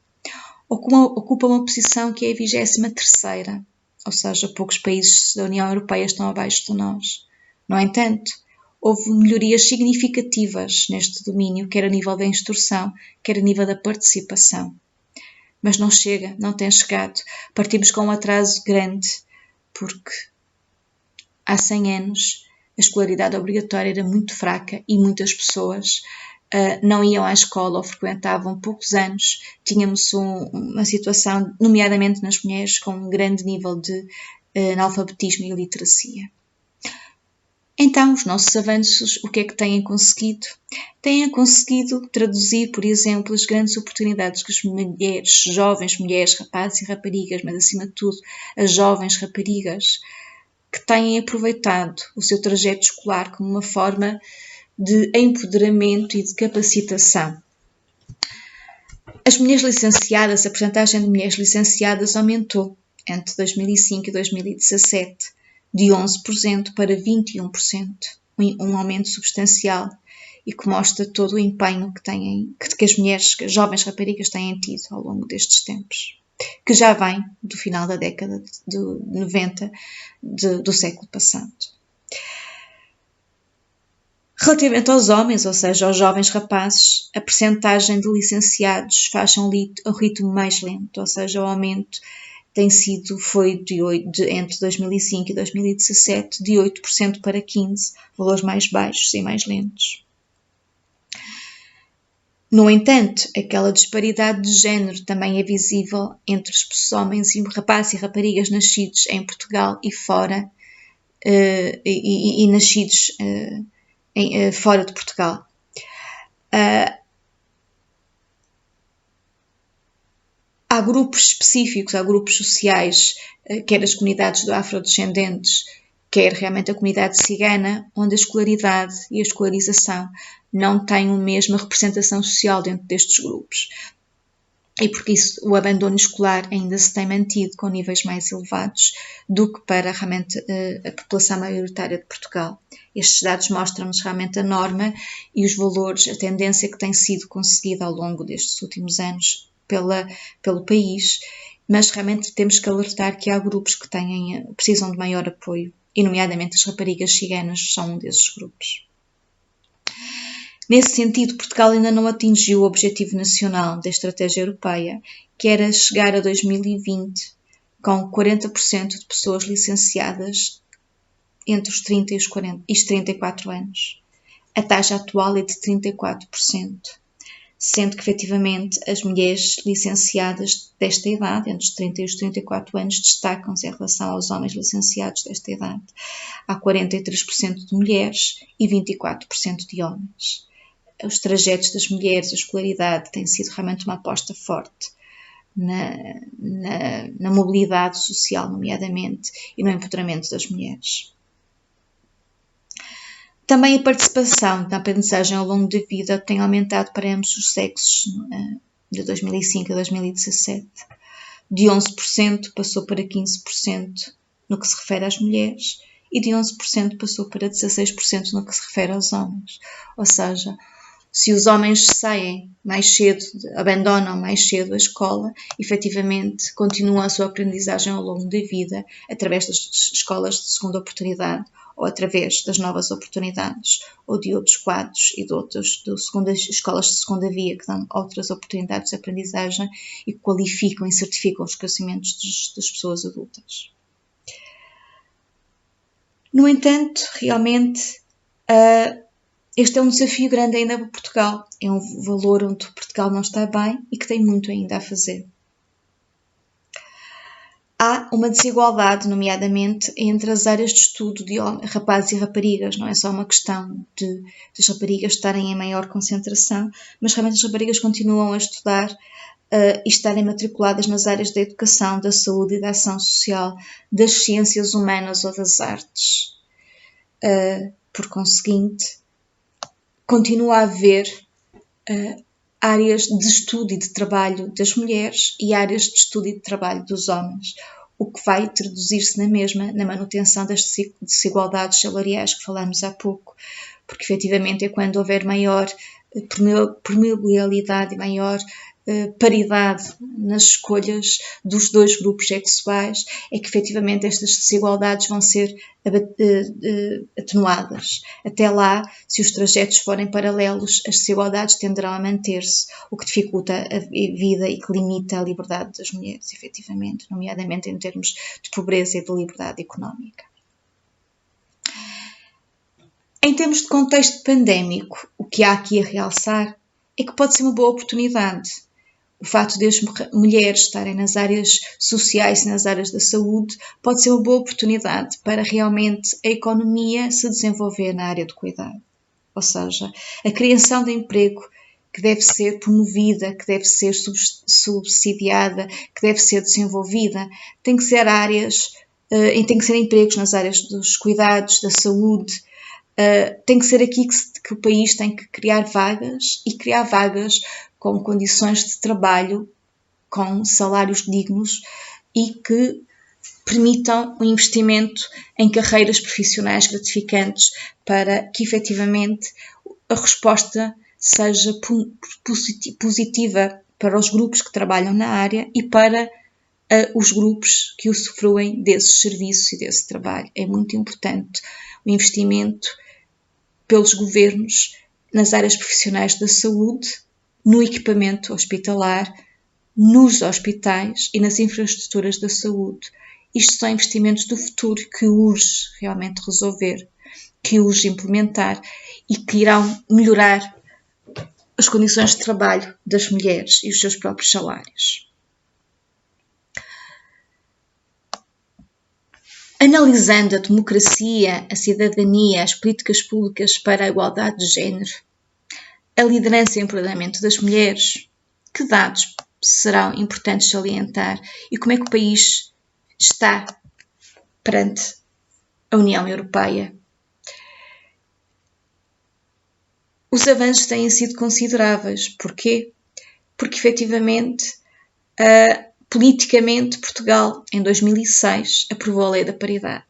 [SPEAKER 1] Ocupa uma posição que é a 23ª, ou seja, poucos países da União Europeia estão abaixo de nós. No entanto, houve melhorias significativas neste domínio, quer a nível da instrução, quer a nível da participação. Mas não chega, não tem chegado. Partimos com um atraso grande, porque há 100 anos a escolaridade obrigatória era muito fraca e muitas pessoas não iam à escola ou frequentavam poucos anos. Tínhamos uma situação, nomeadamente nas mulheres, com um grande nível de analfabetismo e literacia. Então, os nossos avanços, o que é que têm conseguido? Têm conseguido traduzir, por exemplo, as grandes oportunidades que as mulheres, jovens mulheres, rapazes e raparigas, mas acima de tudo as jovens raparigas, que têm aproveitado o seu trajeto escolar como uma forma de empoderamento e de capacitação. As mulheres licenciadas, a percentagem de mulheres licenciadas aumentou entre 2005 e 2017. de 11% para 21%, um aumento substancial e que mostra todo o empenho que as mulheres, que as jovens raparigas têm tido ao longo destes tempos, que já vem do final da década de 90 do século passado. Relativamente aos homens, ou seja, aos jovens rapazes, a percentagem de licenciados faz um ritmo mais lento, ou seja, o aumento foi entre 2005 e 2017 de 8% para 15%, valores mais baixos e mais lentos. No entanto, aquela disparidade de género também é visível entre os homens e rapazes e raparigas nascidos em Portugal e fora, e nascidos fora de Portugal. Há grupos específicos, há grupos sociais, quer as comunidades de afrodescendentes, quer realmente a comunidade cigana, onde a escolaridade e a escolarização não têm a mesma representação social dentro destes grupos. E porque isso, o abandono escolar ainda se tem mantido com níveis mais elevados do que para realmente a população maioritária de Portugal. Estes dados mostram-nos realmente a norma e os valores, a tendência que tem sido conseguida ao longo destes últimos anos pelo país, mas realmente temos que alertar que há grupos que precisam de maior apoio, e nomeadamente as raparigas ciganas são um desses grupos. Nesse sentido, Portugal ainda não atingiu o objetivo nacional da estratégia europeia, que era chegar a 2020 com 40% de pessoas licenciadas entre os 30 e os 34 anos. A taxa atual é de 34%. Sendo que, efetivamente, as mulheres licenciadas desta idade, entre os 30 e os 34 anos, destacam-se em relação aos homens licenciados desta idade. Há 43% de mulheres e 24% de homens. Os trajetos das mulheres, a escolaridade, tem sido realmente uma aposta forte na mobilidade social, nomeadamente, e no empoderamento das mulheres. Também a participação na aprendizagem ao longo da vida tem aumentado para ambos os sexos de 2005 a 2017. De 11% passou para 15% no que se refere às mulheres e de 11% passou para 16% no que se refere aos homens. Ou seja, se os homens saem mais cedo, abandonam mais cedo a escola, efetivamente continuam a sua aprendizagem ao longo da vida através das escolas de segunda oportunidade ou através das novas oportunidades ou de outros quadros e de escolas de segunda via que dão outras oportunidades de aprendizagem e qualificam e certificam os conhecimentos das pessoas adultas. No entanto, realmente, este é um desafio grande ainda para Portugal. É um valor onde Portugal não está bem e que tem muito ainda a fazer. Há uma desigualdade, nomeadamente, entre as áreas de estudo de rapazes e raparigas. Não é só uma questão das raparigas estarem em maior concentração, mas realmente as raparigas continuam a estudar e estarem matriculadas nas áreas da educação, da saúde e da ação social, das ciências humanas ou das artes. Por conseguinte, continua a haver áreas de estudo e de trabalho das mulheres e áreas de estudo e de trabalho dos homens, o que vai traduzir-se na manutenção das desigualdades salariais que falamos há pouco, porque efetivamente é quando houver maior permeabilidade e maior paridade nas escolhas dos dois grupos sexuais, é que efetivamente estas desigualdades vão ser atenuadas. Até lá, se os trajetos forem paralelos, as desigualdades tenderão a manter-se, o que dificulta a vida e que limita a liberdade das mulheres, efetivamente, nomeadamente em termos de pobreza e de liberdade económica. Em termos de contexto pandémico, o que há aqui a realçar é que pode ser uma boa oportunidade. O facto de as mulheres estarem nas áreas sociais e nas áreas da saúde pode ser uma boa oportunidade para realmente a economia se desenvolver na área do cuidado. Ou seja, a criação de emprego que deve ser promovida, que deve ser subsidiada, que deve ser desenvolvida, tem que ser tem que ser empregos nas áreas dos cuidados, da saúde. Tem que ser aqui que o país tem que criar vagas e criar vagas com condições de trabalho, com salários dignos e que permitam o investimento em carreiras profissionais gratificantes para que efetivamente a resposta seja positiva para os grupos que trabalham na área e para os grupos que usufruem desses serviços e desse trabalho. É muito importante o investimento pelos governos nas áreas profissionais da saúde, no equipamento hospitalar, nos hospitais e nas infraestruturas da saúde. Isto são investimentos do futuro que urge realmente resolver, que urge implementar e que irão melhorar as condições de trabalho das mulheres e os seus próprios salários. Analisando a democracia, a cidadania, as políticas públicas para a igualdade de género, a liderança e o empoderamento das mulheres, que dados serão importantes salientar e como é que o país está perante a União Europeia? Os avanços têm sido consideráveis. Porquê? Porque, efetivamente, politicamente, Portugal, em 2006, aprovou a Lei da Paridade.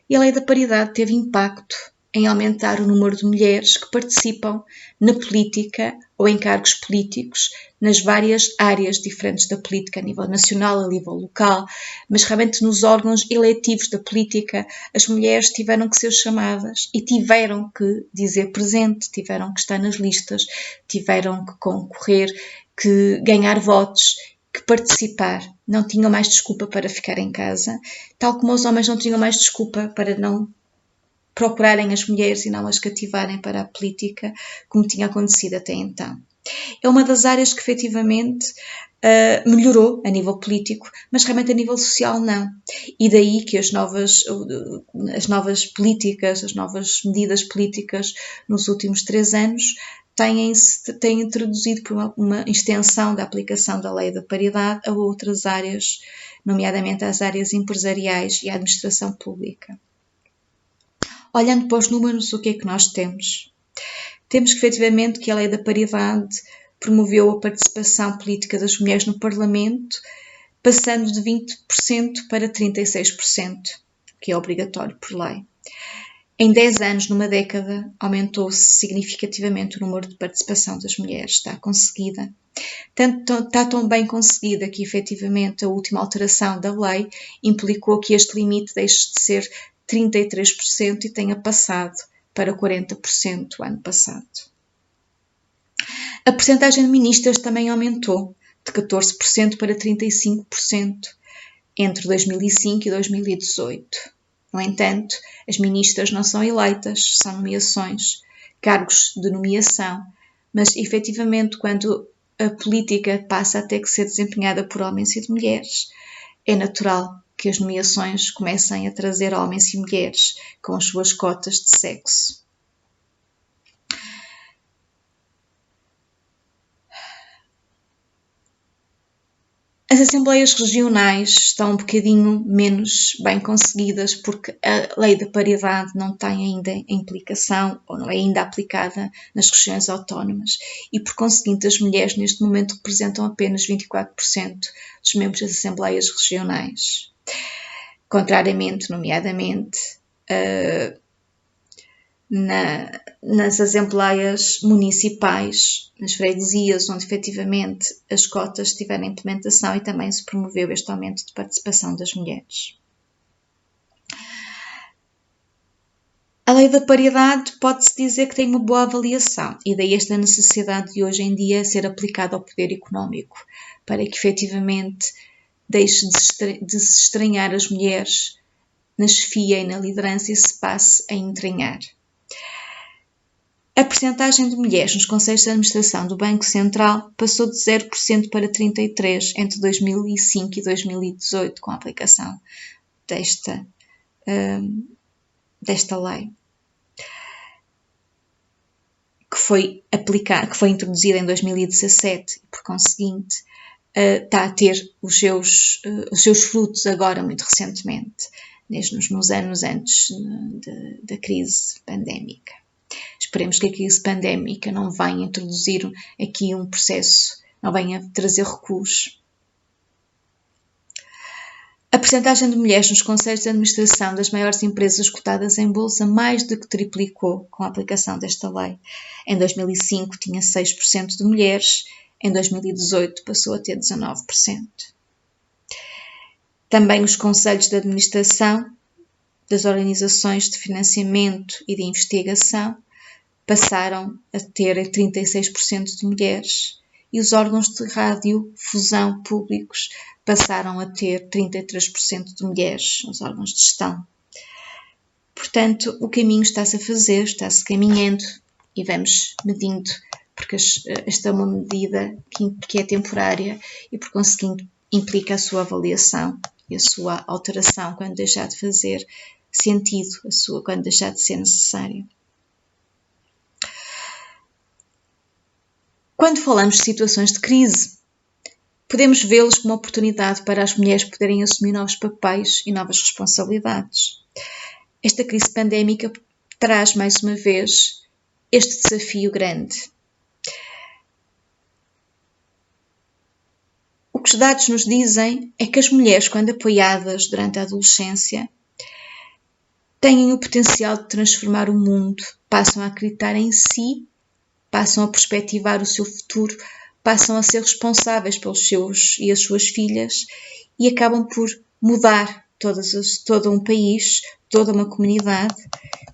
[SPEAKER 1] E a Lei da Paridade teve impacto em aumentar o número de mulheres que participam na política ou em cargos políticos nas várias áreas diferentes da política, a nível nacional, a nível local, mas realmente nos órgãos eletivos da política as mulheres tiveram que ser chamadas e tiveram que dizer presente, tiveram que estar nas listas, tiveram que concorrer, que ganhar votos, que participar. Não tinham mais desculpa para ficar em casa, tal como os homens não tinham mais desculpa para não procurarem as mulheres e não as cativarem para a política, como tinha acontecido até então. É uma das áreas que efetivamente melhorou a nível político, mas realmente a nível social não. E daí que as novas políticas, as novas medidas políticas nos últimos 3 anos têm introduzido por uma extensão da aplicação da Lei da Paridade a outras áreas, nomeadamente às áreas empresariais e à administração pública. Olhando para os números, o que é que nós temos? Temos que, efetivamente, que a Lei da Paridade promoveu a participação política das mulheres no Parlamento, passando de 20% para 36%, que é obrigatório por lei. Em 10 anos, numa década, aumentou-se significativamente o número de participação das mulheres. Está conseguida. Está tão bem conseguida que, efetivamente, a última alteração da lei implicou que este limite deixe de ser 33% e tenha passado para 40% o ano passado. A percentagem de ministras também aumentou, de 14% para 35%, entre 2005 e 2018. No entanto, as ministras não são eleitas, são nomeações, cargos de nomeação, mas efetivamente quando a política passa a ter que ser desempenhada por homens e de mulheres, é natural que as nomeações comecem a trazer homens e mulheres com as suas cotas de sexo. As assembleias regionais estão um bocadinho menos bem conseguidas porque a Lei da Paridade não tem ainda implicação ou não é ainda aplicada nas regiões autónomas e, por conseguinte, as mulheres neste momento representam apenas 24% dos membros das assembleias regionais. Contrariamente, nomeadamente, nas assembleias municipais, nas freguesias, onde efetivamente as cotas tiveram implementação e também se promoveu este aumento de participação das mulheres. A Lei da Paridade pode-se dizer que tem uma boa avaliação e daí esta necessidade de hoje em dia ser aplicada ao poder económico, para que efetivamente deixe de se estranhar as mulheres na chefia e na liderança e se passe a entranhar. A percentagem de mulheres nos conselhos de administração do Banco Central passou de 0% para 33% entre 2005 e 2018, com a aplicação desta lei, que foi introduzida em 2017 e, por conseguinte, está a ter os seus frutos agora, muito recentemente, nos anos antes da crise pandémica. Esperemos que a crise pandémica não venha introduzir aqui um processo, não venha trazer recuos. A percentagem de mulheres nos conselhos de administração das maiores empresas cotadas em bolsa mais do que triplicou com a aplicação desta lei. Em 2005 tinha 6% de mulheres, em 2018 passou a ter 19%. Também os conselhos de administração das organizações de financiamento e de investigação passaram a ter 36% de mulheres e os órgãos de radiodifusão públicos passaram a ter 33% de mulheres nos órgãos de gestão. Portanto, o caminho está-se a fazer, está-se caminhando e vamos medindo, porque esta é uma medida que é temporária e, por conseguinte, implica a sua avaliação e a sua alteração quando deixar de fazer sentido, quando deixar de ser necessária. Quando falamos de situações de crise, podemos vê-los como oportunidade para as mulheres poderem assumir novos papéis e novas responsabilidades. Esta crise pandémica traz, mais uma vez, este desafio grande. O que os dados nos dizem é que as mulheres, quando apoiadas durante a adolescência, têm o potencial de transformar o mundo, passam a acreditar em si, passam a perspectivar o seu futuro, passam a ser responsáveis pelos seus e as suas filhas e acabam por mudar todo um país, toda uma comunidade,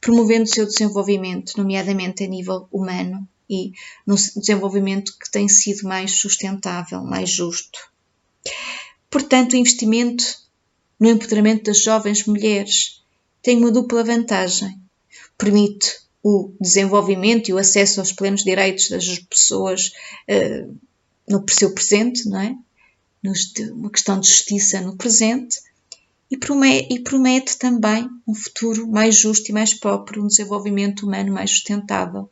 [SPEAKER 1] promovendo o seu desenvolvimento, nomeadamente a nível humano e no desenvolvimento que tem sido mais sustentável, mais justo. Portanto, o investimento no empoderamento das jovens mulheres tem uma dupla vantagem. Permite o desenvolvimento e o acesso aos plenos direitos das pessoas no seu presente, não é? Uma questão de justiça no presente, e promete também um futuro mais justo e mais próprio, um desenvolvimento humano mais sustentável,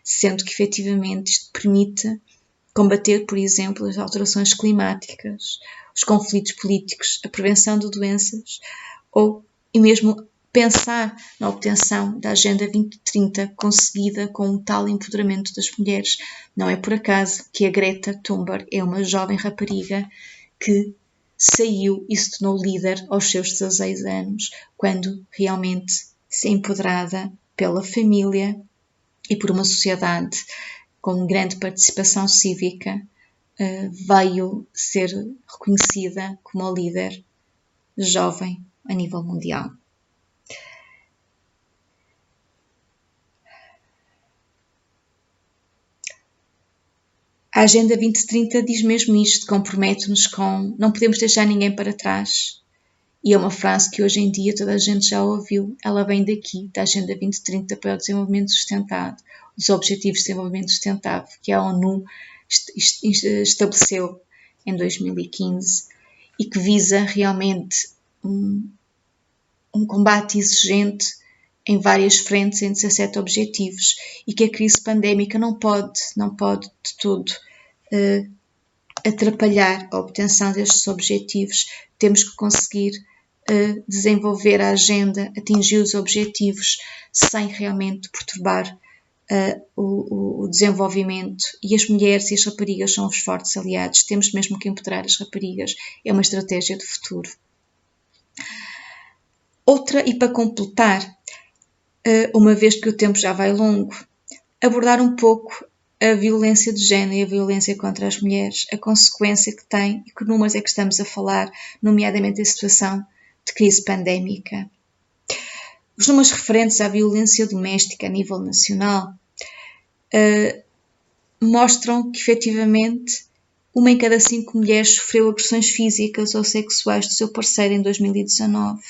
[SPEAKER 1] sendo que efetivamente isto permite combater, por exemplo, as alterações climáticas, os conflitos políticos, a prevenção de doenças e mesmo pensar na obtenção da Agenda 2030 conseguida com um tal empoderamento das mulheres. Não é por acaso que a Greta Thunberg é uma jovem rapariga que saiu e se tornou líder aos seus 16 anos, quando realmente se empoderada pela família e por uma sociedade com grande participação cívica, veio ser reconhecida como a líder jovem a nível mundial. A Agenda 2030 diz mesmo isto, compromete-nos com não podemos deixar ninguém para trás. E é uma frase que hoje em dia toda a gente já ouviu. Ela vem daqui, da Agenda 2030 para o Desenvolvimento Sustentável, os Objetivos de Desenvolvimento Sustentável, que a ONU estabeleceu em 2015 e que visa realmente um combate exigente em várias frentes, em 17 objetivos, e que a crise pandémica não pode de todo atrapalhar a obtenção destes objetivos. Temos que conseguir desenvolver a agenda, atingir os objetivos sem realmente perturbar o desenvolvimento, e as mulheres e as raparigas são os fortes aliados. Temos mesmo que empoderar as raparigas, é uma estratégia de futuro. Outra, e para completar, uma vez que o tempo já vai longo, abordar um pouco a violência de género e a violência contra as mulheres, a consequência que tem e que números é que estamos a falar, nomeadamente a situação de crise pandémica. Os números referentes à violência doméstica a nível nacional mostram que, efetivamente, 1 em cada 5 mulheres sofreu agressões físicas ou sexuais do seu parceiro em 2019.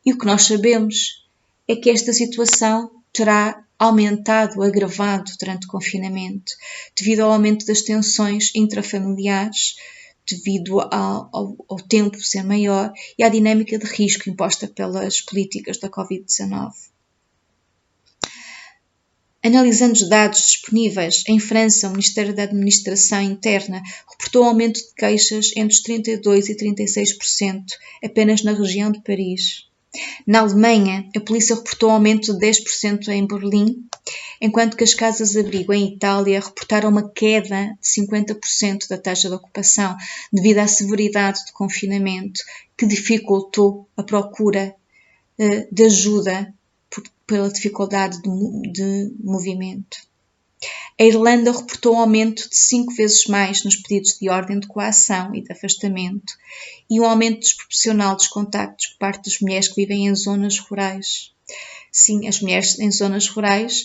[SPEAKER 1] E o que nós sabemos é que esta situação terá aumentado, agravado durante o confinamento, devido ao aumento das tensões intrafamiliares, devido ao tempo ser maior e à dinâmica de risco imposta pelas políticas da Covid-19. Analisando os dados disponíveis, em França, o Ministério da Administração Interna reportou aumento de queixas entre os 32% e 36%, apenas na região de Paris. Na Alemanha, a polícia reportou aumento de 10% em Berlim enquanto que as casas-abrigo em Itália reportaram uma queda de 50% da taxa de ocupação devido à severidade do confinamento que dificultou a procura de ajuda pela dificuldade de movimento. A Irlanda reportou um aumento de 5 vezes mais nos pedidos de ordem de coação e de afastamento e um aumento desproporcional dos contactos por parte das mulheres que vivem em zonas rurais. Sim, as mulheres em zonas rurais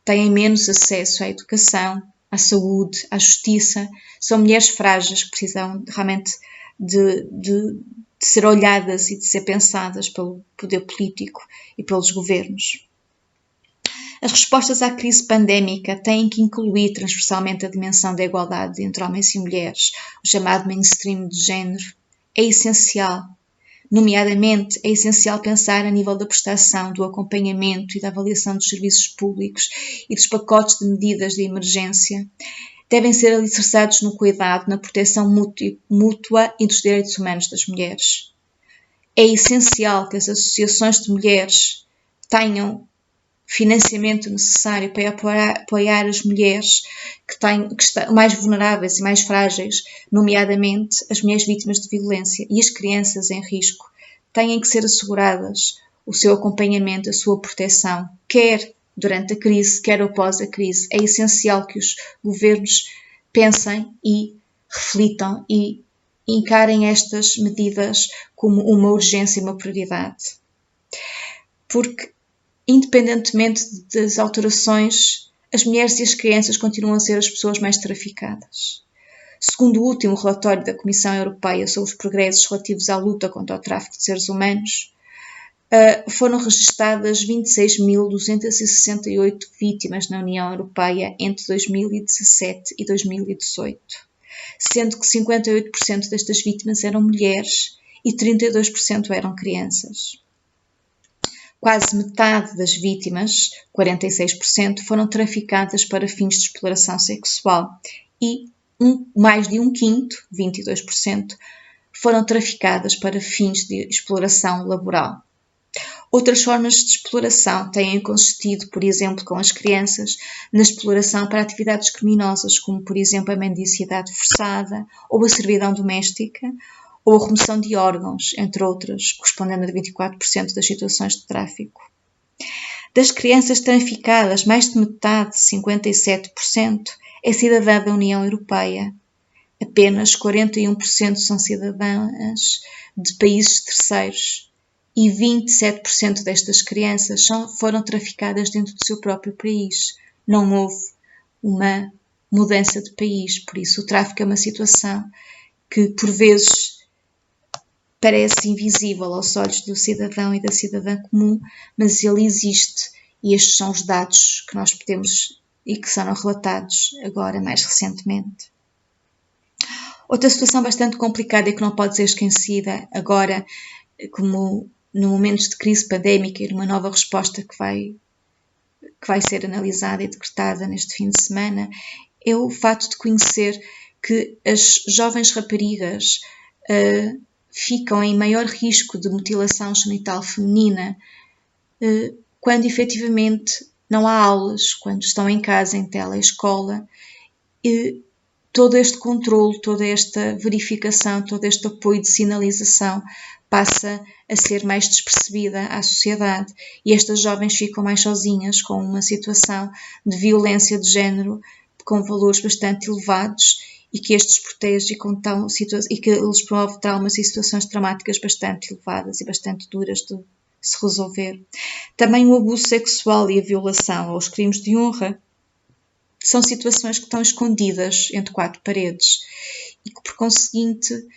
[SPEAKER 1] têm menos acesso à educação, à saúde, à justiça. São mulheres frágeis que precisam realmente de ser olhadas e de ser pensadas pelo poder político e pelos governos. As respostas à crise pandémica têm que incluir transversalmente a dimensão da igualdade entre homens e mulheres, o chamado mainstream de género. É essencial. Nomeadamente, é essencial pensar a nível da prestação, do acompanhamento e da avaliação dos serviços públicos e dos pacotes de medidas de emergência. Devem ser alicerçados no cuidado, na proteção mútua e dos direitos humanos das mulheres. É essencial que as associações de mulheres tenham financiamento necessário para apoiar as mulheres que estão mais vulneráveis e mais frágeis, nomeadamente as mulheres vítimas de violência e as crianças em risco. Têm que ser asseguradas o seu acompanhamento, a sua proteção, quer durante a crise, quer após a crise. É essencial que os governos pensem e reflitam e encarem estas medidas como uma urgência e uma prioridade. Porque, independentemente das alterações, as mulheres e as crianças continuam a ser as pessoas mais traficadas. Segundo o último relatório da Comissão Europeia sobre os progressos relativos à luta contra o tráfico de seres humanos, foram registadas 26.268 vítimas na União Europeia entre 2017 e 2018, sendo que 58% destas vítimas eram mulheres e 32% eram crianças. Quase metade das vítimas, 46%, foram traficadas para fins de exploração sexual e mais de um quinto, 22%, foram traficadas para fins de exploração laboral. Outras formas de exploração têm consistido, por exemplo, com as crianças, na exploração para atividades criminosas, como, por exemplo, a mendicidade forçada ou a servidão doméstica, ou a remoção de órgãos, entre outras, correspondendo a 24% das situações de tráfico. Das crianças traficadas, mais de metade, 57%, é cidadã da União Europeia. Apenas 41% são cidadãs de países terceiros e 27% destas crianças foram traficadas dentro do seu próprio país. Não houve uma mudança de país, por isso o tráfico é uma situação que, por vezes, parece invisível aos olhos do cidadão e da cidadã comum, mas ele existe e estes são os dados que nós podemos e que foram relatados agora mais recentemente. Outra situação bastante complicada e que não pode ser esquecida agora, como no momentos de crise pandémica e numa nova resposta que vai ser analisada e decretada neste fim de semana, é o fato de conhecer que as jovens raparigas ficam em maior risco de mutilação genital feminina quando efetivamente não há aulas, quando estão em casa, em teleescola. Todo este controle, toda esta verificação, todo este apoio de sinalização passa a ser mais despercebida à sociedade e estas jovens ficam mais sozinhas com uma situação de violência de género com valores bastante elevados e que estes protegem e que eles promovem traumas e situações traumáticas bastante elevadas e bastante duras de se resolver. Também o abuso sexual e a violação ou os crimes de honra são situações que estão escondidas entre quatro paredes e que, por conseguinte,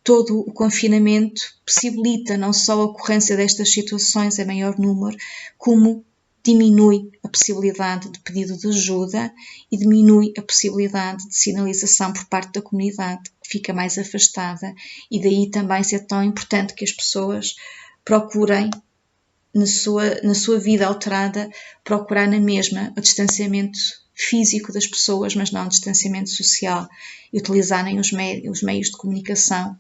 [SPEAKER 1] todo o confinamento possibilita não só a ocorrência destas situações em maior número, como diminui a possibilidade de pedido de ajuda e diminui a possibilidade de sinalização por parte da comunidade, que fica mais afastada, e daí também ser tão importante que as pessoas procurem, na sua vida alterada, procurar na mesma o distanciamento físico das pessoas, mas não o distanciamento social, e utilizarem os meios de comunicação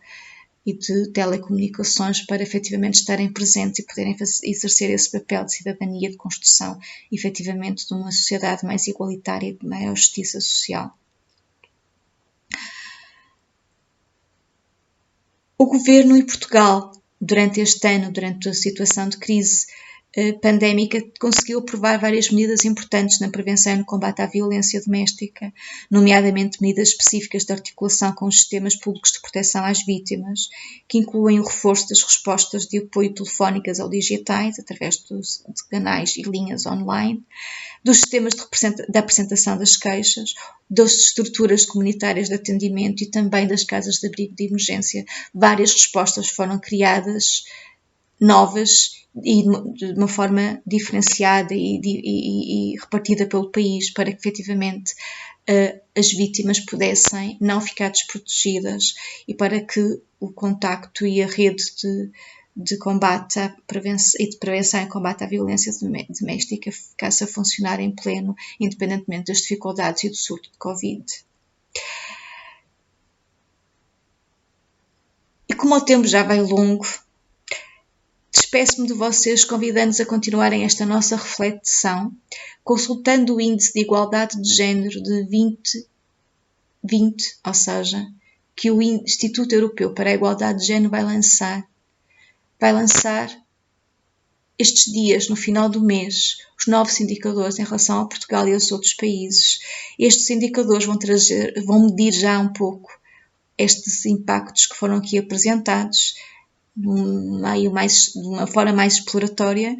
[SPEAKER 1] e de telecomunicações para efetivamente estarem presentes e poderem exercer esse papel de cidadania, de construção, efetivamente, de uma sociedade mais igualitária e de maior justiça social. O Governo e Portugal, durante este ano, durante a situação de crise pandémica, conseguiu aprovar várias medidas importantes na prevenção e no combate à violência doméstica, nomeadamente medidas específicas de articulação com os sistemas públicos de proteção às vítimas, que incluem o reforço das respostas de apoio telefónicas ou digitais, através de canais e linhas online, dos sistemas de apresentação das queixas, das estruturas comunitárias de atendimento e também das casas de abrigo de emergência. Várias respostas foram criadas, novas, e de uma forma diferenciada e repartida pelo país para que efetivamente as vítimas pudessem não ficar desprotegidas e para que o contacto e a rede de combate e de prevenção e combate à violência doméstica ficasse a funcionar em pleno, independentemente das dificuldades e do surto de Covid. E como o tempo já vai longo, despeço-me de vocês convidando-os a continuarem esta nossa reflexão, consultando o Índice de Igualdade de Género de 2020, ou seja, que o Instituto Europeu para a Igualdade de Género vai lançar estes dias, no final do mês, os novos indicadores em relação a Portugal e aos outros países. Estes indicadores vão medir já um pouco estes impactos que foram aqui apresentados, de uma forma mais exploratória,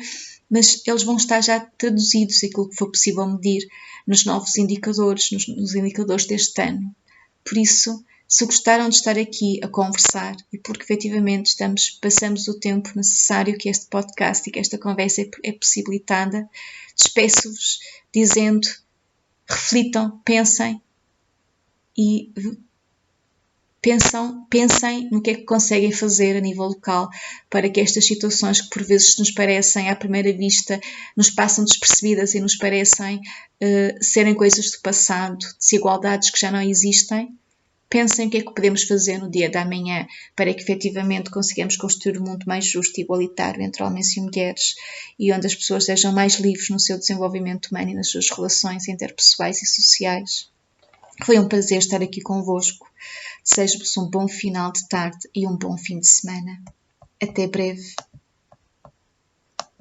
[SPEAKER 1] mas eles vão estar já traduzidos, aquilo que for possível medir, nos novos indicadores, nos indicadores deste ano. Por isso, se gostaram de estar aqui a conversar e porque efetivamente passamos o tempo necessário que este podcast e que esta conversa é possibilitada, despeço-vos dizendo, reflitam, pensem no que é que conseguem fazer a nível local para que estas situações que por vezes nos parecem à primeira vista, nos passam despercebidas e nos parecem serem coisas do passado, desigualdades que já não existem, pensem o que é que podemos fazer no dia da manhã para que efetivamente consigamos construir um mundo mais justo e igualitário entre homens e mulheres e onde as pessoas sejam mais livres no seu desenvolvimento humano e nas suas relações interpessoais e sociais. Foi um prazer estar aqui convosco. Desejo-vos um bom final de tarde e um bom fim de semana. Até breve.